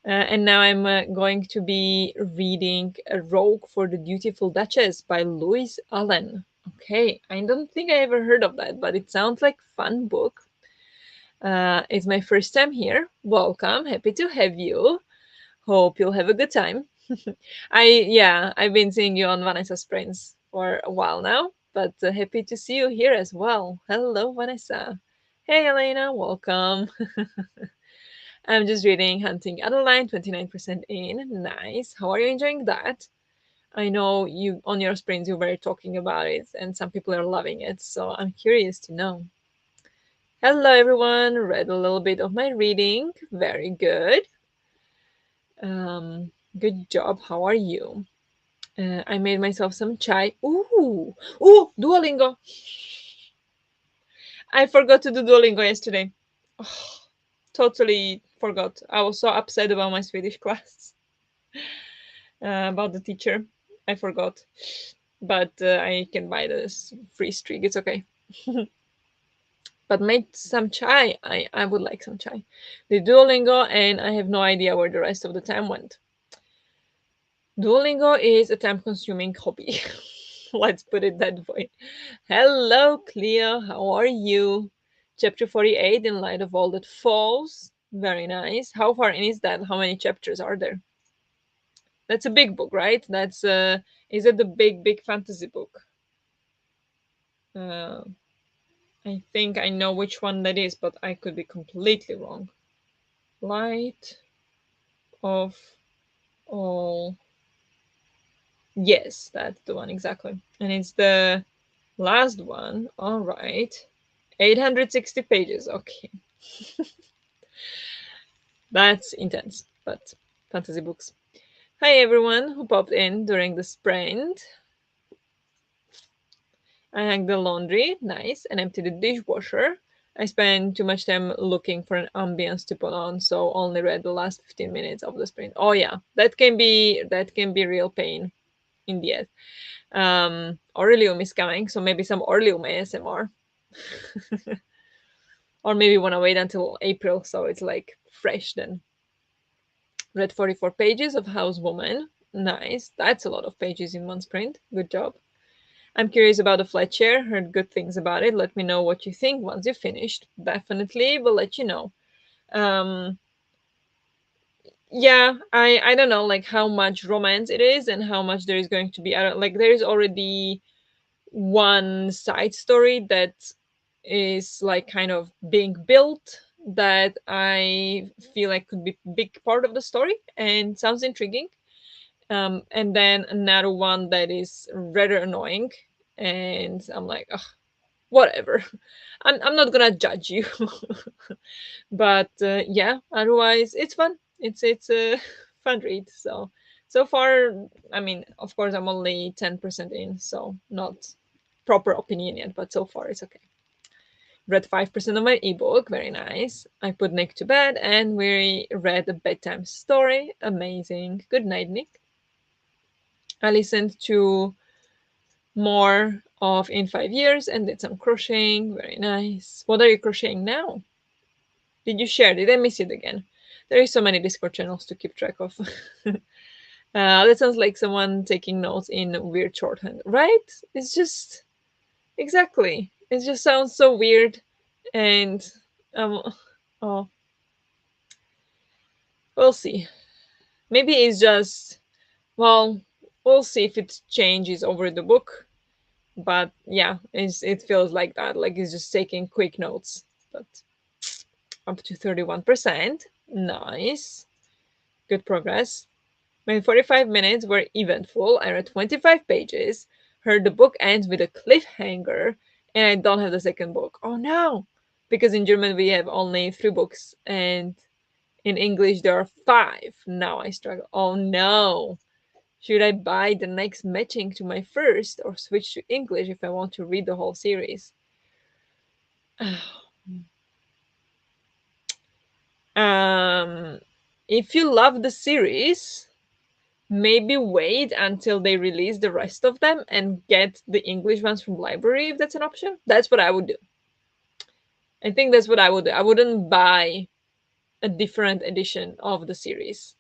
And now I'm going to be reading A Rogue for the Dutiful Duchess by Louise Allen. Okay, I don't think I ever heard of that, but it sounds like fun book. It's my first time here. Welcome. Happy to have you. Hope you'll have a good time. I've been seeing you on Vanessa's Prince for a while now, but happy to see you here as well. Hello, Vanessa. Hey, Elena. Welcome. I'm just reading Hunting Adeline, 29% in. Nice. How are you enjoying that? I know you on your sprints you were talking about it, and some people are loving it, so I'm curious to know. Hello, everyone. Read a little bit of my reading. Very good. Good job. How are you? I made myself some chai. Ooh, Duolingo. I forgot to do Duolingo yesterday. Oh, totally forgot. I was so upset about my Swedish class, about the teacher. I forgot. But I can buy this free streak. It's okay. But made some chai. I would like some chai. The Duolingo, and I have no idea where the rest of the time went. Duolingo is a time consuming hobby. Let's put it that way. Hello, Cleo. How are you? Chapter 48, In Light of All That Falls. Very nice. How far in is that? How many chapters are there? That's a big book, right? That's is it the big fantasy book? Uh, I think I know which one that is, but I could be completely wrong. Light of all. Yes, that's the one exactly. And it's the last one. All right. 860 pages. Okay. That's intense, but fantasy books. Hi everyone who popped in during the sprint. I hung the laundry, nice, and emptied the dishwasher. I spent too much time looking for an ambience to put on, so only read the last 15 minutes of the sprint. Oh yeah, that can be real pain in the end. Orilium is coming, so maybe some Orilium ASMR, or maybe wanna wait until April so it's like fresh then. Read 44 pages of Housewoman. Nice, that's a lot of pages in one sprint. Good job. I'm curious about the flat share. Heard good things about it. Let me know what you think once you've finished. Definitely will let you know. Um, yeah, I don't know like how much romance it is and how much there is going to be. I don't like there is already one side story that is like kind of being built that I feel like could be big part of the story and sounds intriguing. And then another one that is rather annoying, and I'm like, ugh, whatever. I'm not gonna judge you, but yeah. Otherwise, it's fun. It's a fun read. So far, I mean, of course, I'm only 10% in, so not proper opinion yet. But so far, it's okay. Read 5% of my ebook. Very nice. I put Nick to bed, and we read a bedtime story. Amazing. Good night, Nick. I listened to more of In 5 Years and did some crocheting. Very nice. What are you crocheting now? Did you share? Did I miss it again? There is so many Discord channels to keep track of. That sounds like someone taking notes in weird shorthand, right? It's just exactly. It just sounds so weird, and um, oh, we'll see. Maybe it's just well, we'll see if it changes over the book. But yeah, it feels like that. Like it's just taking quick notes. But up to 31%. Nice. Good progress. My 45 minutes were eventful. I read 25 pages, heard the book ends with a cliffhanger, and I don't have the second book. Oh no! Because in German we have only 3 books, and in English there are 5. Now I struggle. Oh no! Should I buy the next matching to my first or switch to English if I want to read the whole series? um, if you love the series, maybe wait until they release the rest of them and get the English ones from library if that's an option. That's what I would do. I think that's what I would do. I wouldn't buy a different edition of the series.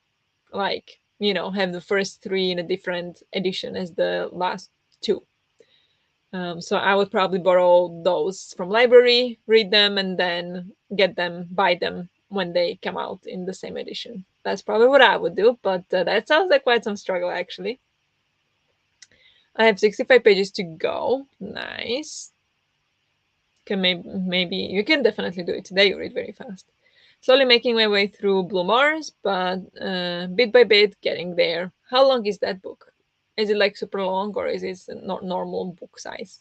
Like, have the first 3 in a different edition as the last 2. So I would probably borrow those from library, read them, and then buy them when they come out in the same edition. That's probably what I would do, but that sounds like quite some struggle actually. I have 65 pages to go. Nice. Can maybe you can definitely do it today. You read very fast. Slowly making my way through Blue Mars, but bit by bit getting there. How long is that book? Is it like super long or is it not normal book size?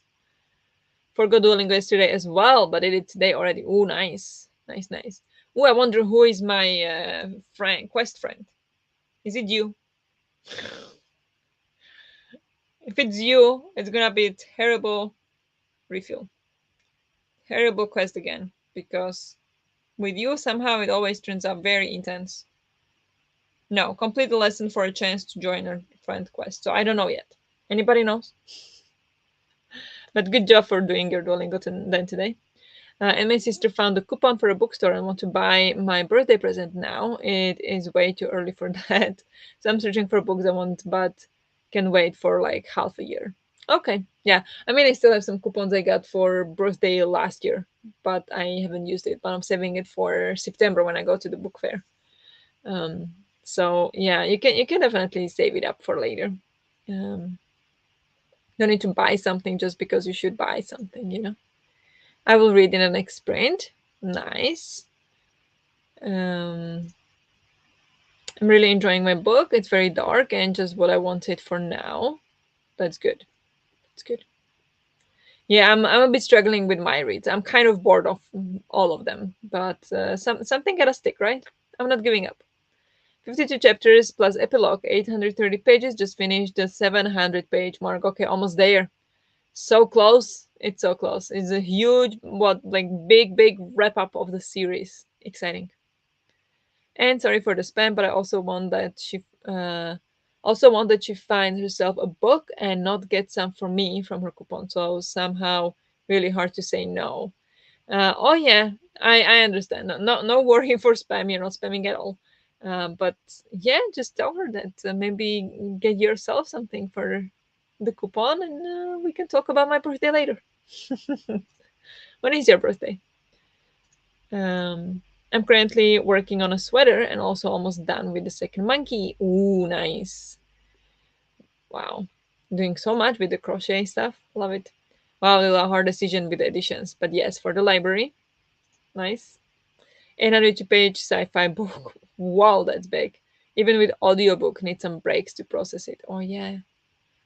Forgot Duolingo yesterday as well, but I did today already. Oh, nice, nice, nice. Oh, I wonder who is my quest friend. Is it you? If it's you, it's gonna be a terrible refill, terrible quest again. Because with you, somehow it always turns out very intense. No, complete the lesson for a chance to join a friend quest. So I don't know yet. Anybody knows? But good job for doing your Duolingo then today. And my sister found a coupon for a bookstore and want to buy my birthday present now. It is way too early for that. So I'm searching for books I want, but can wait for like half a year. Okay. Yeah. I mean, I still have some coupons I got for birthday last year, but I haven't used it. But I'm saving it for September when I go to the book fair. Um, so yeah, you can definitely save it up for later. Um, don't need to buy something just because you should buy something. I will read in the next print. Nice. Um, I'm really enjoying my book. It's very dark and just what I wanted for now. That's good. That's good. Yeah, I'm a bit struggling with my reads. I'm kind of bored of all of them, but something gotta stick, right? I'm not giving up. 52 chapters plus epilogue, 830 pages. Just finished the 700-page mark. Okay, almost there. So close. It's so close. It's a huge, like big wrap up of the series. Exciting. And sorry for the spam, but I also want that she finds herself a book and not get some from me from her coupon. So somehow really hard to say no. Oh yeah, I understand. No worry for spam. You're not spamming at all. But yeah, just tell her that maybe get yourself something for the coupon, and we can talk about my birthday later. When is your birthday? Um, I'm currently working on a sweater and also almost done with the second monkey. Ooh, nice. Wow. Doing so much with the crochet stuff. Love it. Wow, a hard decision with the editions. But yes, for the library. Nice. 800-page sci-fi book. Wow, that's big. Even with audiobook, need some breaks to process it. Oh yeah.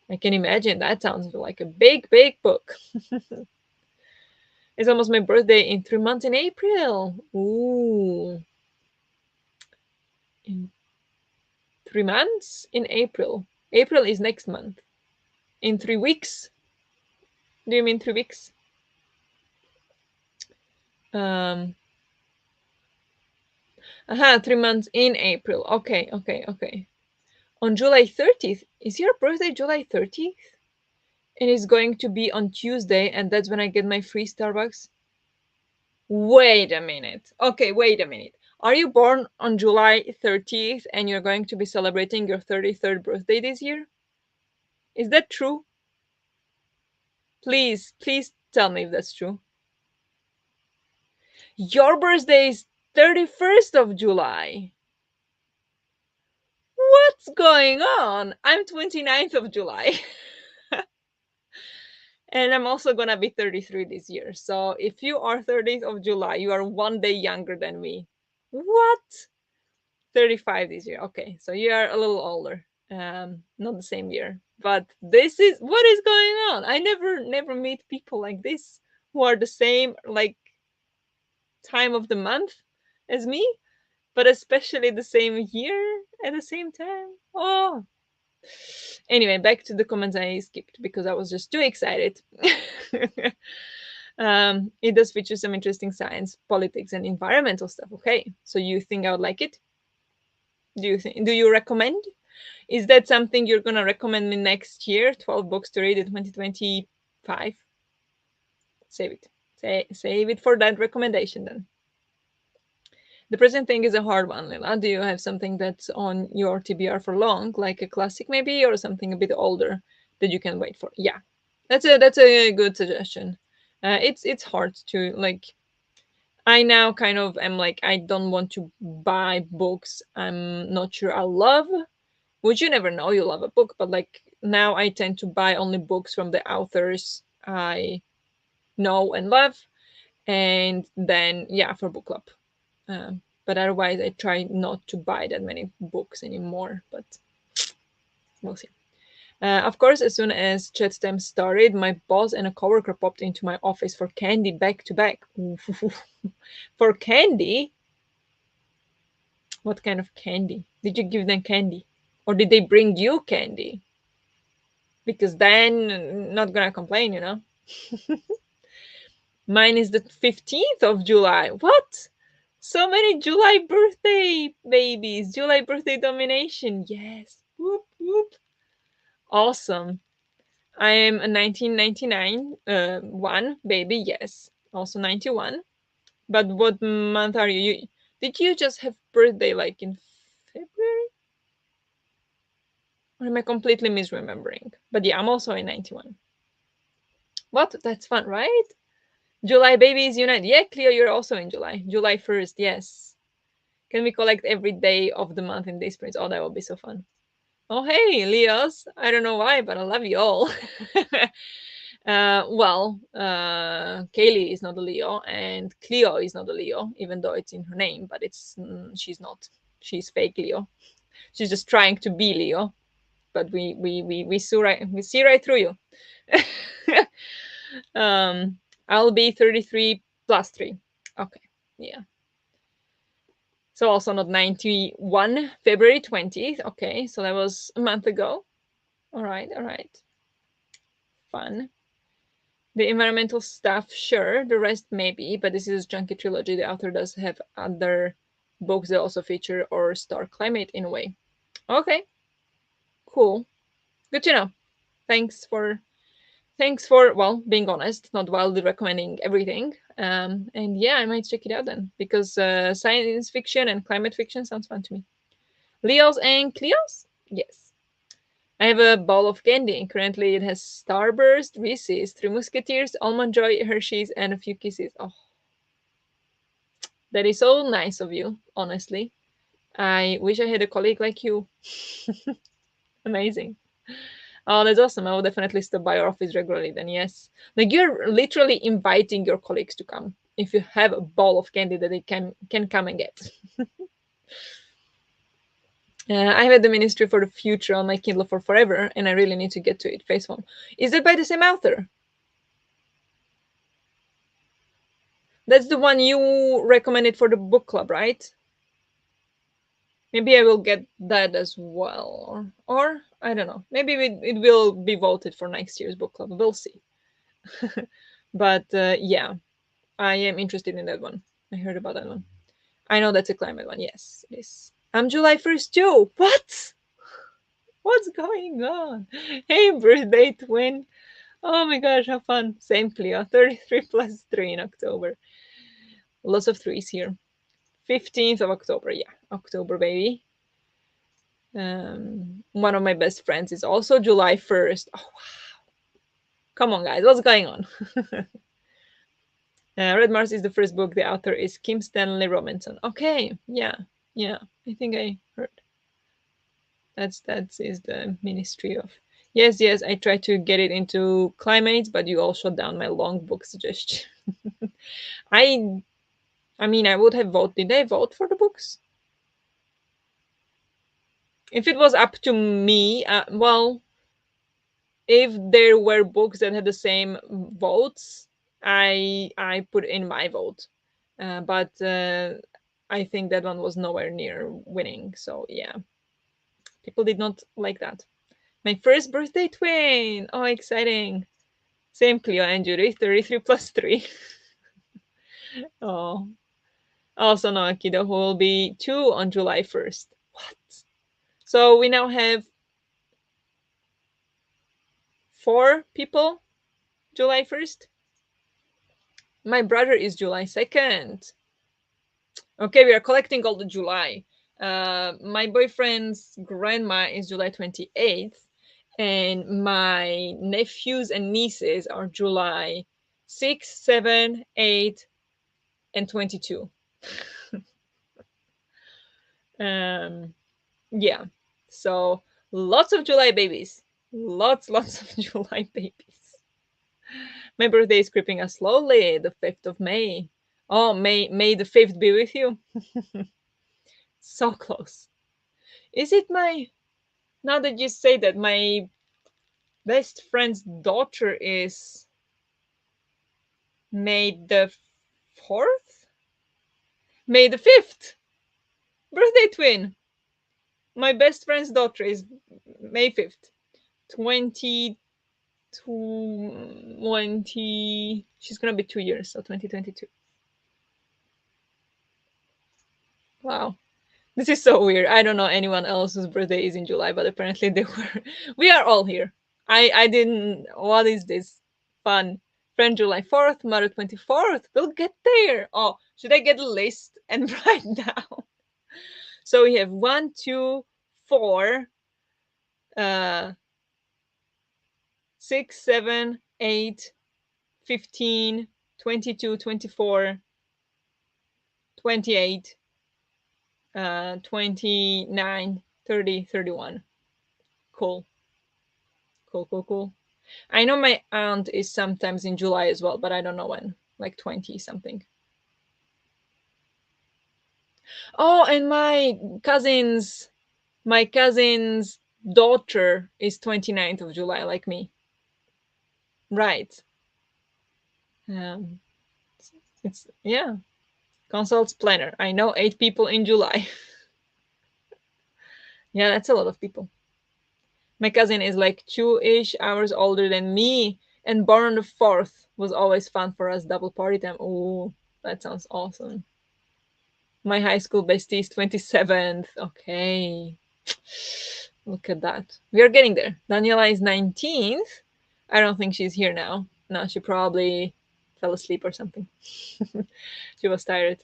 I can imagine. That sounds like a big book. It's almost my birthday in 3 months in April. Ooh. In 3 months? In April. April is next month. In 3 weeks? Do you mean 3 weeks? Um, 3 months in April. Okay. On July 30th. Is your birthday July 30th? And it's going to be on Tuesday, and that's when I get my free Starbucks? Wait a minute. Okay, wait a minute. Are you born on July 30th and you're going to be celebrating your 33rd birthday this year? Is that true? Please tell me if that's true. Your birthday is 31st of July. What's going on? I'm 29th of July. And I'm also gonna be 33 this year. So if you are 30th of July, you are one day younger than me. What? 35 this year. Okay, so you are a little older. Not the same year. But this is what is going on. I never meet people like this who are the same like time of the month as me, but especially the same year at the same time. Oh, anyway, back to the comments I skipped because I was just too excited. It does feature some interesting science, politics, and environmental stuff. Okay, so you think I would like it? Do you recommend? Is that something you're gonna recommend me next year? 12 books to read in 2025. Save it. Save it for that recommendation then. The present thing is a hard one, Lila. Do you have something that's on your TBR for long, like a classic maybe, or something a bit older that you can wait for? Yeah, that's a good suggestion. It's hard to like. I now kind of am like I don't want to buy books I'm not sure I love, which you never know you love a book, but like now I tend to buy only books from the authors I know and love, and then yeah, for book club. But otherwise, I try not to buy that many books anymore. But we'll see. Of course, as soon as chat time started, my boss and a coworker popped into my office for candy back to back. For candy? What kind of candy? Did you give them candy? Or did they bring you candy? Because then, not gonna complain, you know? Mine is the 15th of July. What? So many July birthday babies. July birthday domination. Yes. Whoop, whoop. Awesome. I am a 1999 one baby. Yes. Also 91. But what month are you? Did you just have birthday like in February? Or am I completely misremembering? But yeah, I'm also a 91. What? That's fun, right? July babies unite. Yeah, Cleo, you're also in July. July 1st, yes. Can we collect every day of the month in Day Sprints? Oh, that would be so fun. Oh, hey, Leos. I don't know why, but I love you all. Kaylee is not a Leo, and Cleo is not a Leo, even though it's in her name, but she's not. She's fake Leo. She's just trying to be Leo, but we see right through you. um, I'll be 33 plus 3. Okay, yeah. So also not 91, February 20th. Okay, so that was a month ago. All right, all right. Fun. The environmental stuff, sure. The rest, maybe. But this is a chunky trilogy. The author does have other books that also feature or star climate in a way. Okay, cool. Good to know. Thanks for well being honest, not wildly recommending everything. And yeah, I might check it out then because science fiction and climate fiction sounds fun to me. Leos and Cleos? Yes. I have a ball of candy, and currently it has Starburst, Reese's, Three Musketeers, Almond Joy, Hershey's, and a few kisses. Oh, that is so nice of you, honestly. I wish I had a colleague like you. Amazing. Oh, that's awesome. I will definitely stop by your office regularly then, yes. Like you're literally inviting your colleagues to come if you have a ball of candy that they can come and get. I have had the Ministry for the Future on my Kindle for forever, and I really need to get to it. Face one. Is that by the same author? That's the one you recommended for the book club, right? Maybe I will get that as well. Or I don't know. Maybe it will be voted for next year's book club. We'll see. But yeah, I am interested in that one. I heard about that one. I know that's a climate one. Yes, it is. I'm July 1st too. What? What's going on? Hey, birthday twin. Oh my gosh, how fun. Same Cleo. 33 plus 3 in October. Lots of threes here. 15th of October. Yeah, October, baby. One of my best friends is also July 1st. Oh, come on, guys. What's going on? Red Mars is the first book. The author is Kim Stanley Robinson. Okay. Yeah. Yeah. I think I heard. That is the Ministry of. Yes, yes. I tried to get it into climates, but you all shut down my long book suggestion. I I mean, I would have voted. Did I vote for the books? If it was up to me, well, if there were books that had the same votes, I put in my vote. But I think that one was nowhere near winning. So yeah, people did not like that. My first birthday twin. Oh, exciting! Same Cleo and Judy, 33 plus 3. Oh, also no Akido, who will be 2 on July 1st. What? So we now have 4 people July 1st. My brother is July 2nd. Okay, we are collecting all the July. My boyfriend's grandma is July 28th, and my nephews and nieces are July 6, 7, 8, and 22. Yeah, so lots of July babies. Lots of July babies. My birthday is creeping up slowly, the 5th of May. Oh, May the 5th be with you. So close. Is it my. Now that you say that, my best friend's daughter is May the 4th? May the 5th! Birthday twin! My best friend's daughter is May 5th. 2020. She's gonna be 2 years, so 2022. Wow. This is so weird. I don't know anyone else whose birthday is in July, but apparently they were. We are all here. I didn't. What is this? Fun. Friend July 4th, Mother 24th. We'll get there. Oh, should I get a list and write down? So we have 1, 2, 4, 6, 7, 8. 15, 22, 24, 28, 29, 30, 31. Cool. Cool, cool, cool. I know my aunt is sometimes in July as well, but I don't know when. Like 20 something. Oh, and my cousin's daughter is 29th of July, like me. Right. Um, it's, yeah. Consults planner. I know 8 people in July. Yeah, that's a lot of people. My cousin is like 2-ish hours older than me, and born on the 4th was always fun for us. Double party time. Oh, that sounds awesome. My high school bestie is 27th. Okay. Look at that. We are getting there. Daniela is 19th. I don't think she's here now. No, she probably fell asleep or something. She was tired.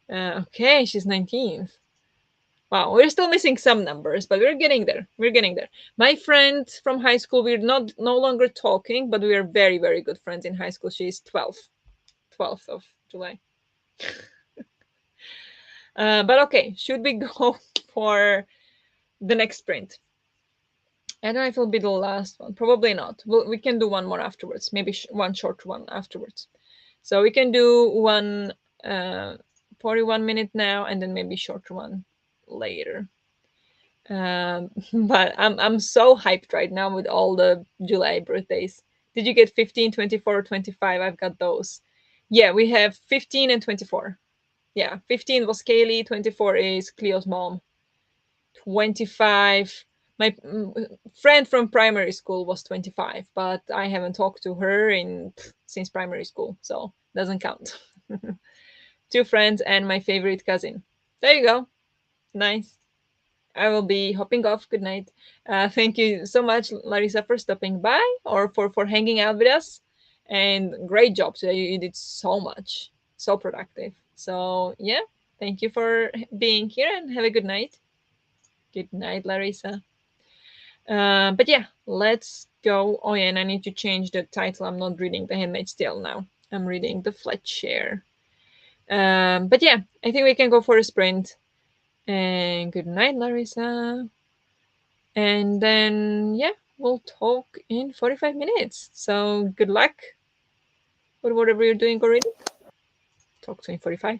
Okay, she's 19th. Wow, we're still missing some numbers, but we're getting there. We're getting there. My friend from high school, we're not no longer talking, but we are very, very good friends in high school. She's 12th of July. But okay, should we go for the next sprint? I don't know if it'll be the last one. Probably not. We can do one more afterwards. Maybe one short one afterwards. So we can do one 41 minute now, and then maybe shorter one later. But I'm so hyped right now with all the July birthdays. Did you get 15, 24, or 25? I've got those. Yeah, we have 15 and 24. Yeah, 15 was Kaylee, 24 is Cleo's mom. 25, my friend from primary school was 25, but I haven't talked to her in since primary school, so doesn't count. Two friends and my favorite cousin. There you go. Nice. I will be hopping off. Good night. Thank you so much, Larissa, for stopping by or for hanging out with us. And great job today. You did so much, so productive. So yeah, thank you for being here and have a good night. Good night, Larissa. But yeah, let's go. Oh yeah, and I need to change the title. I'm not reading The Handmaid's Tale now. I'm reading The Fletcher. But yeah, I think we can go for a sprint. And good night, Larissa. And then, yeah, we'll talk in 45 minutes. So good luck with whatever you're doing already. Talk to you in 45.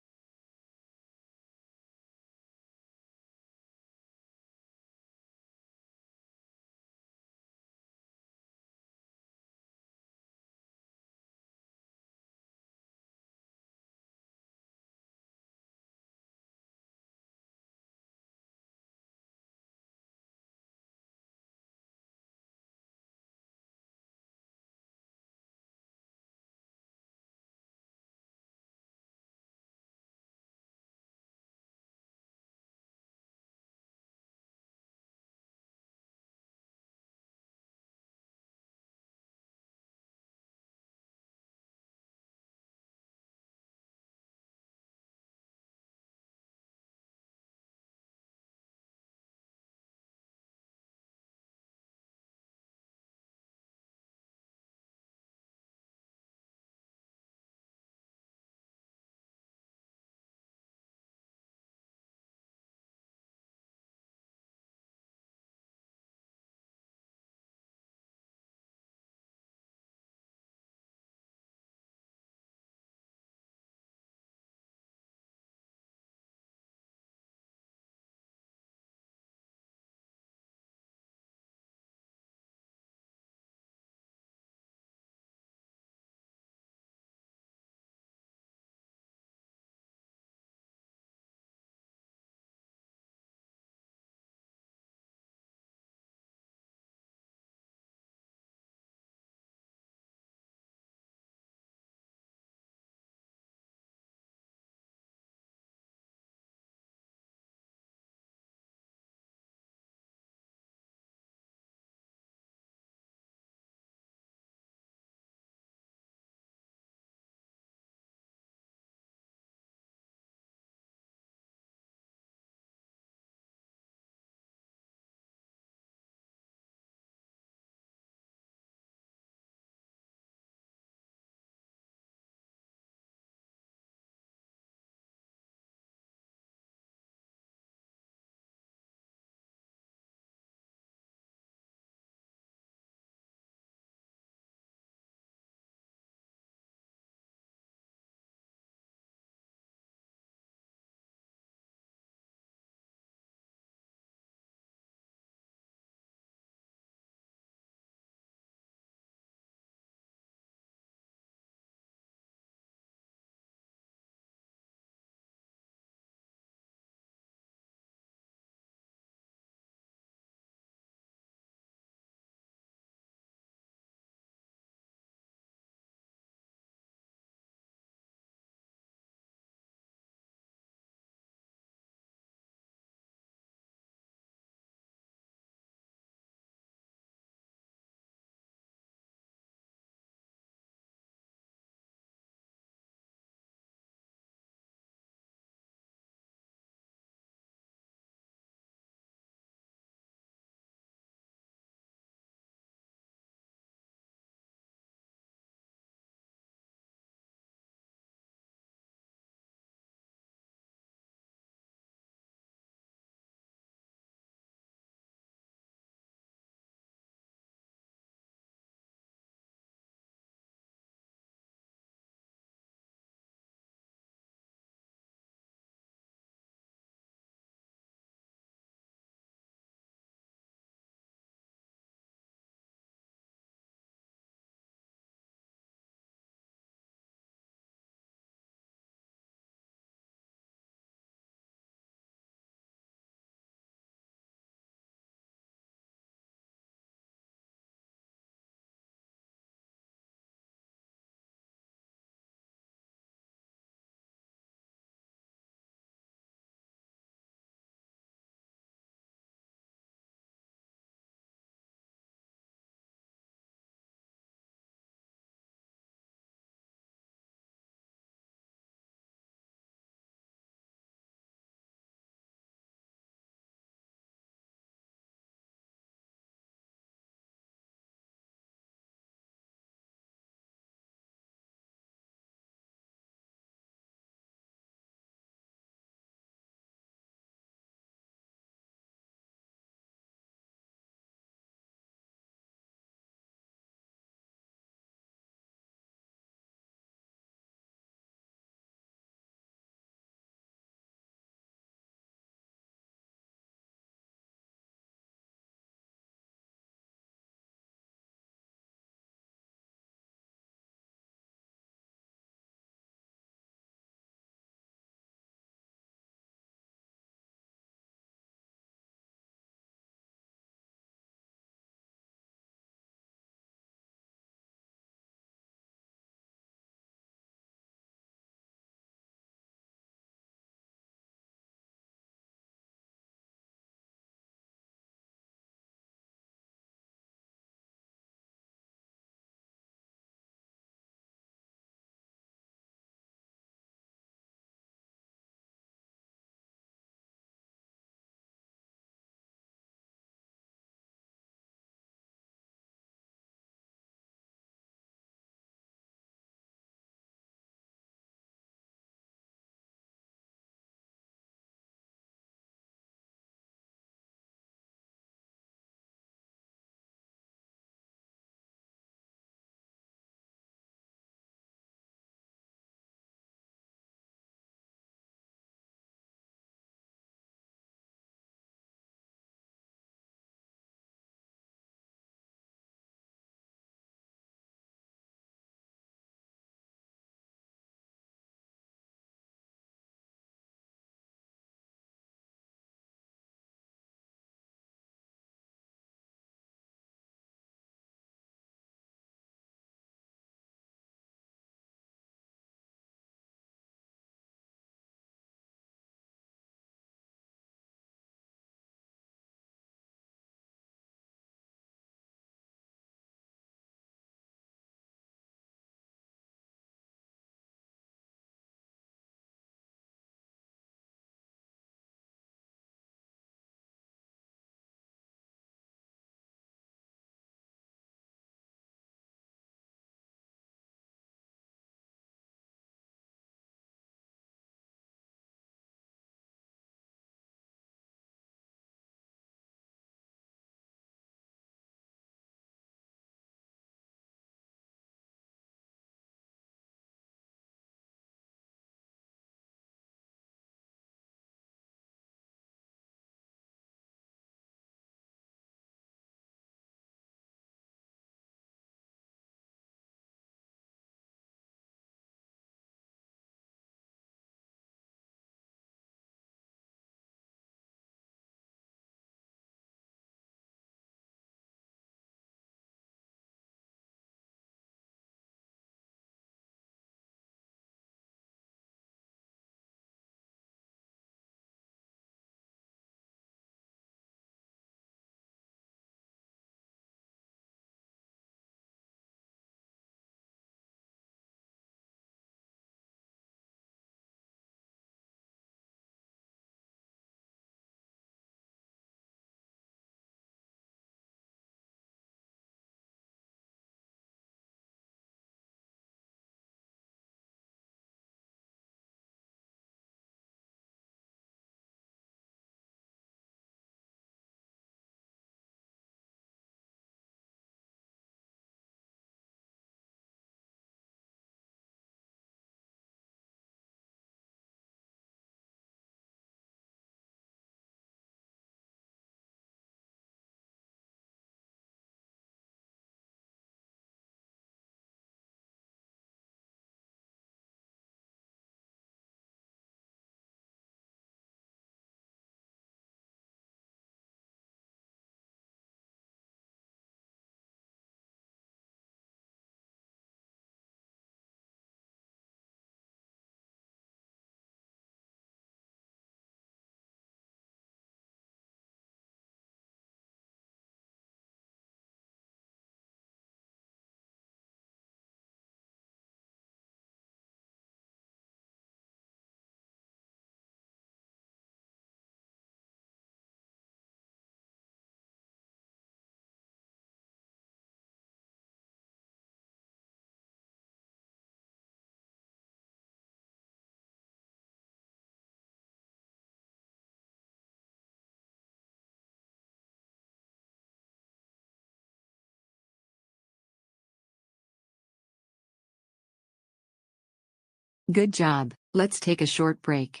Good job. Let's take a short break.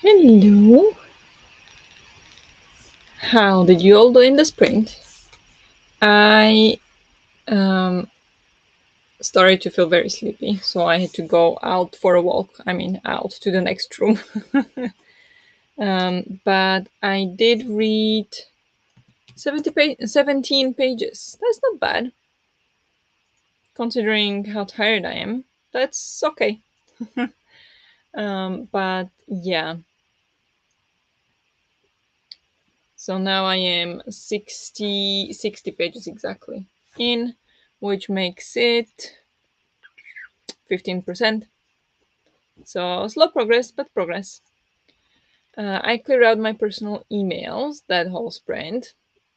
Hello. How did you all do in the sprint? I um, started to feel very sleepy, so I had to go out for a walk. I mean, out to the next room. But I did read 17 pages. That's not bad, considering how tired I am. That's okay. But yeah, so now I am 60 pages exactly in, which makes it 15%. So slow progress, but progress. I cleared out my personal emails that whole sprint.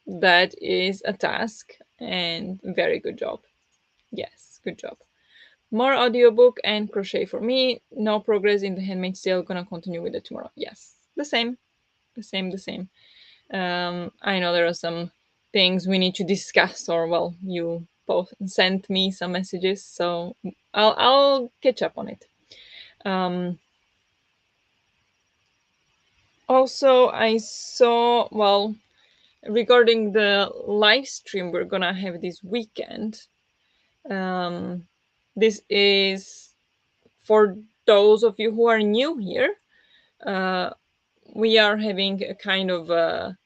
That is a task, and very good job. Yes, good job. More audiobook and crochet for me. No progress in the Handmaid's Tale. Gonna continue with it tomorrow. Yes, the same, the same. I know there are some things we need to discuss, or well, you both sent me some messages, so I'll catch up on it. Um, Also, I saw, well, regarding the live stream we're gonna have this weekend. Um, this is for those of you who are new here. Uh, we are having a kind of the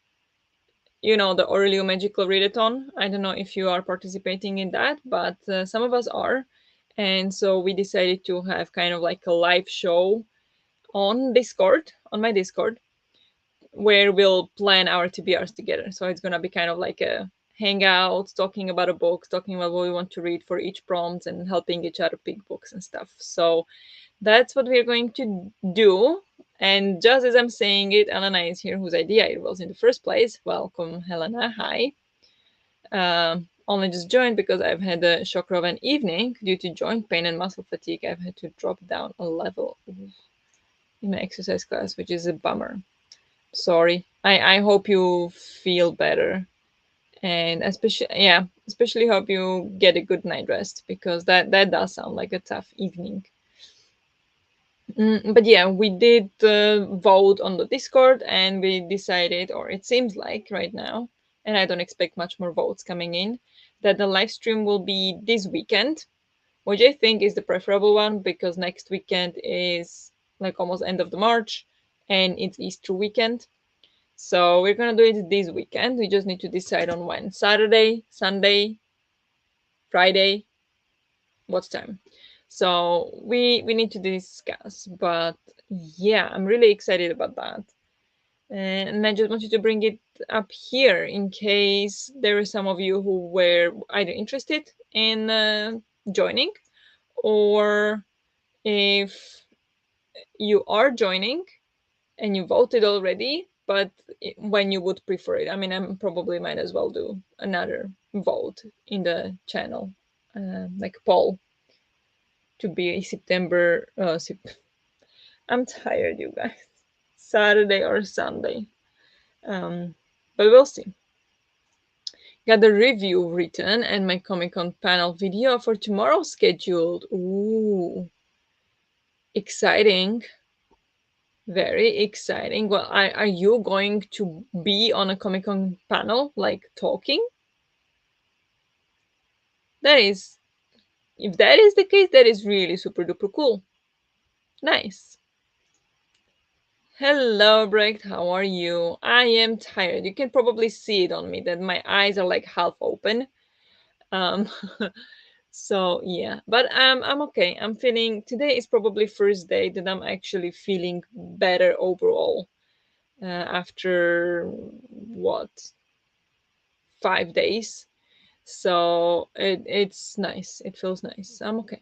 Aurelio Magical Readathon. I don't know if you are participating in that, but some of us are. And so we decided to have kind of like a live show on Discord, on my Discord, where we'll plan our TBRs together. So it's gonna be kind of like a hangout, talking about a book, talking about what we want to read for each prompt, and helping each other pick books and stuff. So that's what we're going to do. And just as I'm saying it, Elena is here, whose idea it was in the first place. Welcome, Helena. Hi. Only just joined because I've had a shock of an evening due to joint pain and muscle fatigue. I've had to drop down a level in my exercise class, which is a bummer. Sorry. I hope you feel better, and especially hope you get a good night rest, because that does sound like a tough evening. But yeah, we did vote on the Discord, and we decided, or it seems like right now, and I don't expect much more votes coming in, that the live stream will be this weekend, which I think is the preferable one, because next weekend is like almost end of the March, and it's Easter weekend. So we're gonna do it this weekend. We just need to decide on when. Saturday, Sunday, Friday, what time. So we need to discuss. But yeah, I'm really excited about that. And I just wanted to bring it up here in case there are some of you who were either interested in joining, or if you are joining and you voted already, but when you would prefer it. I mean, I probably might as well do another vote in the channel, like poll, to be September. I'm tired, you guys. Saturday or Sunday. Um, but we'll see. Got the review written and my Comic Con panel video for tomorrow scheduled. Ooh, exciting. Very exciting. Well, are you going to be on a Comic Con panel, like talking? That is, if that is the case, that is really super duper cool. Nice. Hello, Brecht. How are you? I am tired. You can probably see it on me that my eyes are like half open. Um, so yeah, but I'm okay. I'm feeling today is probably first day that I'm actually feeling better overall. After what, 5 days. So it's nice. It feels nice. I'm okay.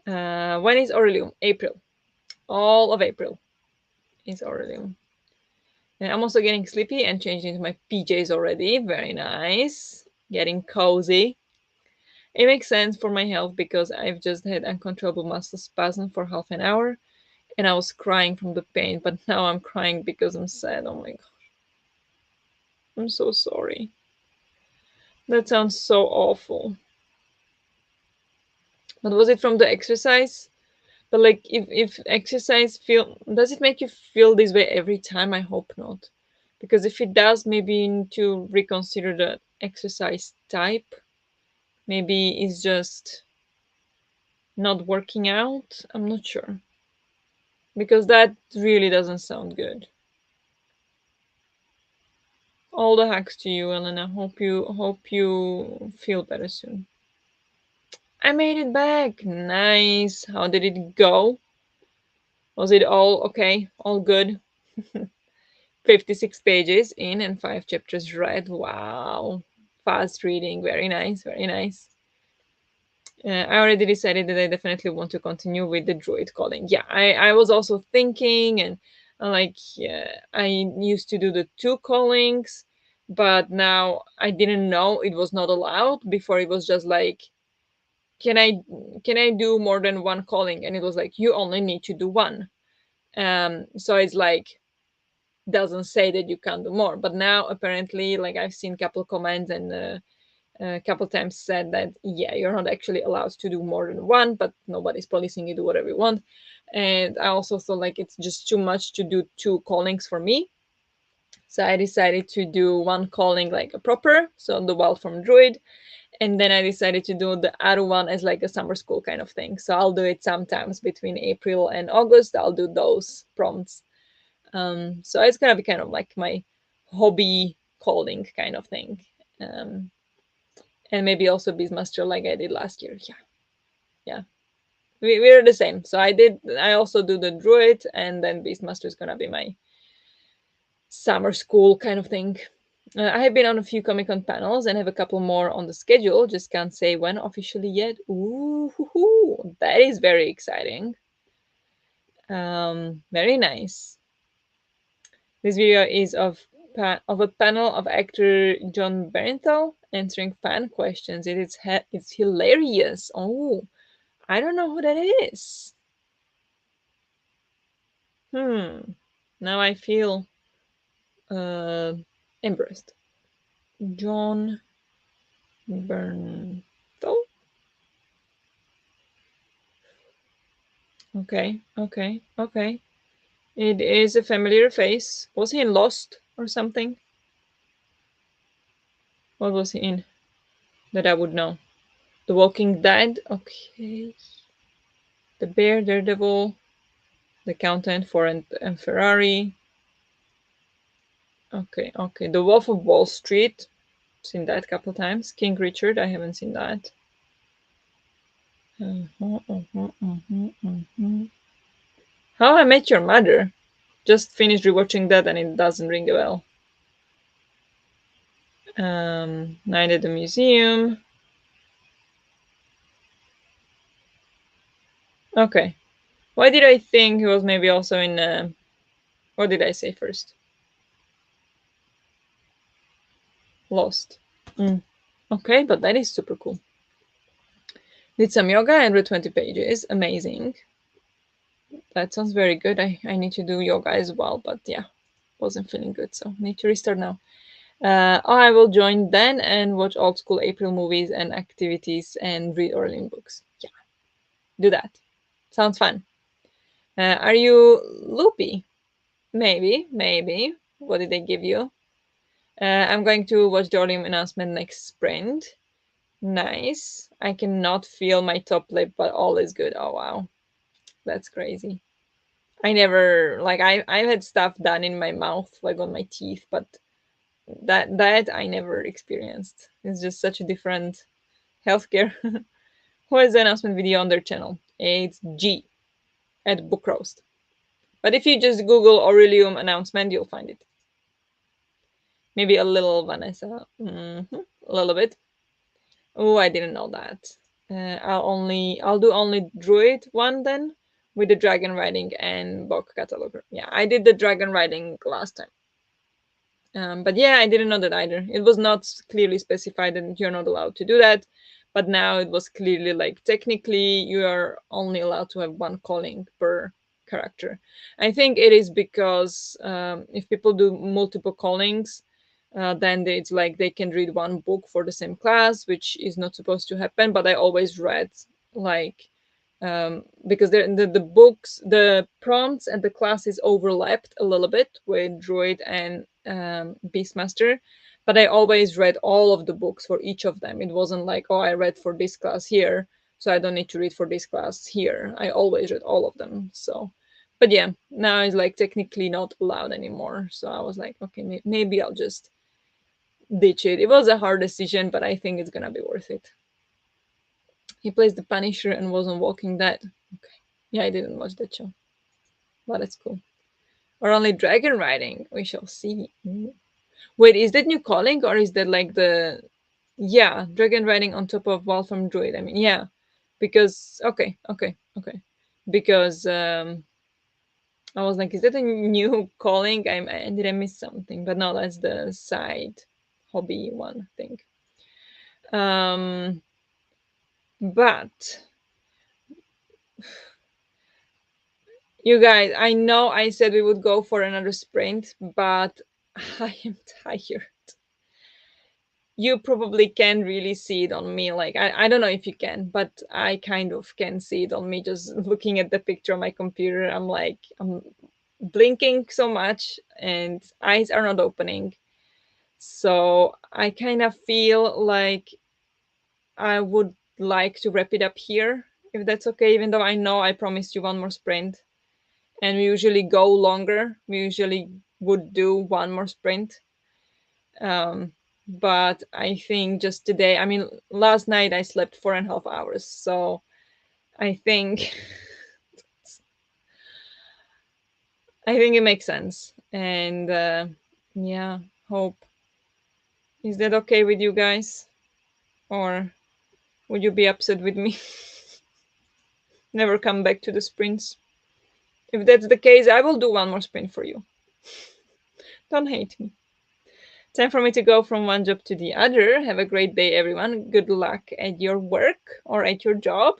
When is Aurelium? April. All of April is Aurelium. And I'm also getting sleepy and changed into my PJs already. Very nice. Getting cozy. It makes sense for my health because I've just had uncontrollable muscle spasm for half an hour and I was crying from the pain, but now I'm crying because I'm sad. Oh my god. I'm so sorry. That sounds so awful. But was it from the exercise? But like, if exercise feel, does it make you feel this way every time? I hope not, because if it does, maybe you need to reconsider the exercise type. Maybe it's just not working out. I'm not sure, because that really doesn't sound good. All the hacks to you, Elena. Hope you feel better soon. I made it back. Nice. How did it go? Was it all okay? All good? 56 pages in and 5 chapters read. Wow. Fast reading. Very nice. Very nice. I already decided that I definitely want to continue with the druid calling. Yeah, I was also thinking, and like, yeah, I used to do the two callings, but now I didn't know it was not allowed. Before it was just like, can I can I do more than one calling? And it was like, you only need to do one. So it's like, doesn't say that you can't do more. But now apparently, like, I've seen a couple comments and a couple times said that, yeah, you're not actually allowed to do more than one, but nobody's policing you, do whatever you want. And I also thought like it's just too much to do two callings for me. So I decided to do one calling like a proper, so the wild from druid, and then I decided to do the other one as like a summer school kind of thing. So I'll do it sometimes between April and August. I'll do those prompts. So it's gonna be kind of like my hobby calling kind of thing. Um, and maybe also Beastmaster like I did last year. Yeah, yeah. We're the same. So I also do the Druid, and then Beastmaster is gonna be my summer school kind of thing. I have been on a few Comic Con panels and have a couple more on the schedule. Just can't say when officially yet. Ooh, that is very exciting. Very nice. This video is of a panel of actor John Bernthal answering fan questions. It's hilarious. Oh, I don't know who that is. Hmm. Now I feel uh embarrassed. John Bernthal. Okay, okay, okay. It is a familiar face. Was he in Lost or something? What was he in that I would know? The Walking Dead. Okay. The Bear, Daredevil, The Accountant, for and Ferrari. Okay, okay. The Wolf of Wall Street. Seen that a couple times. King Richard. I haven't seen that. How I Met Your Mother. Just finished rewatching that and it doesn't ring a bell. Night at the Museum. Okay. Why did I think he was maybe also in? What did I say first? Lost. Mm. Okay, but that is super cool. Did some yoga and read 20 pages. Amazing. That sounds very good. I need to do yoga as well, but yeah, wasn't feeling good, so need to restart now. I will join then and watch old school April movies and activities and read Orlin books. Yeah, do that. Sounds fun. Are you loopy? Maybe, maybe. What did they give you? I'm going to watch the Orlin announcement next sprint. Nice. I cannot feel my top lip, but all is good. Oh wow, that's crazy. I never like I've had stuff done in my mouth, like on my teeth, but that I never experienced. It's just such a different healthcare. Who has the announcement video on their channel? It's G at Book Roast. But if you just Google Aurelium announcement, you'll find it. Maybe a little Vanessa. A little bit. Oh, I didn't know that. I'll do only Druid one then with the dragon riding and book cataloger. Yeah, I did the dragon riding last time. But yeah, I didn't know that either. It was not clearly specified that you're not allowed to do that. But now it was clearly like technically you are only allowed to have one calling per character. I think it is because if people do multiple callings, Then it's like they can read one book for the same class, which is not supposed to happen. But I always read like because the books, the prompts and the classes overlapped a little bit with Druid and Beastmaster, but I always read all of the books for each of them. It wasn't like, oh, I read for this class here, so I don't need to read for this class here. I always read all of them. So, but yeah, now it's like technically not allowed anymore. So I was like, okay, maybe I'll just ditch it. It was a hard decision, but I think it's gonna be worth it. He plays the Punisher and was on Walking Dead. Okay. Yeah, I didn't watch that show, but it's cool. Or only dragon riding. We shall see. Wait, is that new calling or is that like the yeah dragon riding on top of Wolfram Druid? I mean, yeah, because okay, because I was like, is that a new calling? Did I miss something? But no, that's the side hobby one thing. Um, but you guys, I know I said we would go for another sprint, but I am tired. You probably can really see it on me. Like, I don't know if you can, but I kind of can see it on me just looking at the picture on my computer. I'm like, I'm blinking so much and eyes are not opening. So I kind of feel like I would like to wrap it up here, if that's okay, even though I know I promised you one more sprint. And we usually go longer. We usually would do one more sprint. Um, but I think just today, I mean, last night I slept 4.5 hours. So I think, I think it makes sense. And yeah, hope. Is that okay with you guys? Or would you be upset with me? Never come back to the sprints? If that's the case, I will do one more sprint for you. Don't hate me. Time for me to go from one job to the other. Have a great day, everyone. Good luck at your work or at your job.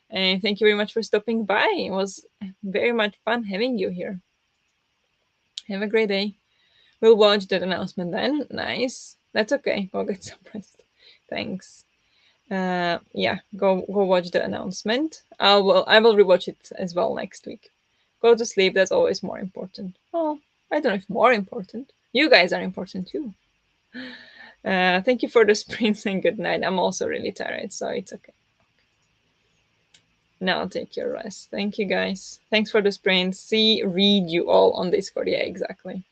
And thank you very much for stopping by. It was very much fun having you here. Have a great day. We'll watch that announcement then. Nice. That's okay. Go get some rest. Thanks. Yeah, go watch the announcement. I will rewatch it as well next week. Go to sleep. That's always more important. Oh, I don't know if more important. You guys are important too. Thank you for the sprints and good night. I'm also really tired, so it's okay. Now take your rest. Thank you guys. Thanks for the sprint. Read you all on Discord. Yeah, exactly.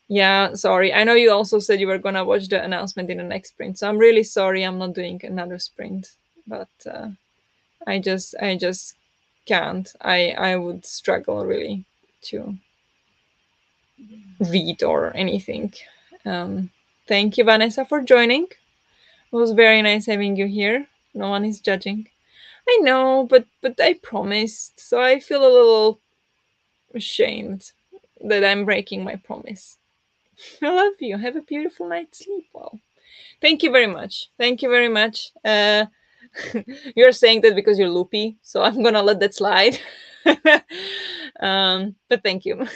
Yeah, sorry. I know you also said you were gonna watch the announcement in the next sprint, so I'm really sorry I'm not doing another sprint. But I just can't. I would struggle really to read or anything. Um, Thank you, Vanessa, for joining. It was very nice having you here. No one is judging. I know, but I promised, so I feel a little ashamed that I'm breaking my promise. I love you. Have a beautiful night's sleep. Well, thank you very much. Thank you very much. You're saying that because you're loopy, so I'm gonna let that slide. But thank you.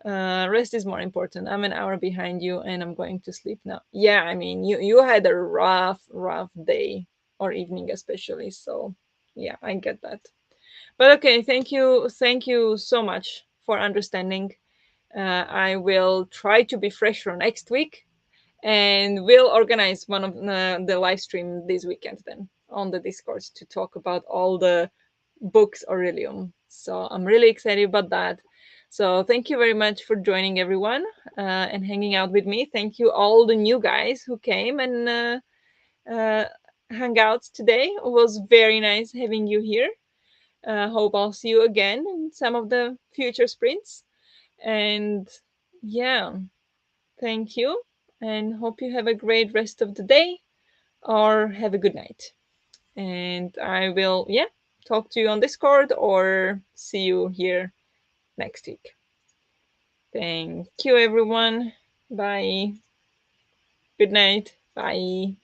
Rest is more important. I'm an hour behind you, and I'm going to sleep now. Yeah, I mean, you had a rough day or evening, especially. So, yeah, I get that. But okay, thank you so much for understanding. I will try to be fresh for next week, and we'll organize one of the live stream this weekend then on the Discord to talk about all the books Aurelium. So I'm really excited about that. So thank you very much for joining everyone and hanging out with me. Thank you all the new guys who came and uh, hang out today. It was very nice having you here. Hope I'll see you again in some of the future sprints. And yeah, thank you. And hope you have a great rest of the day or have a good night. And I will, yeah, talk to you on Discord or see you here next week. Thank you, everyone. Bye. Good night. Bye.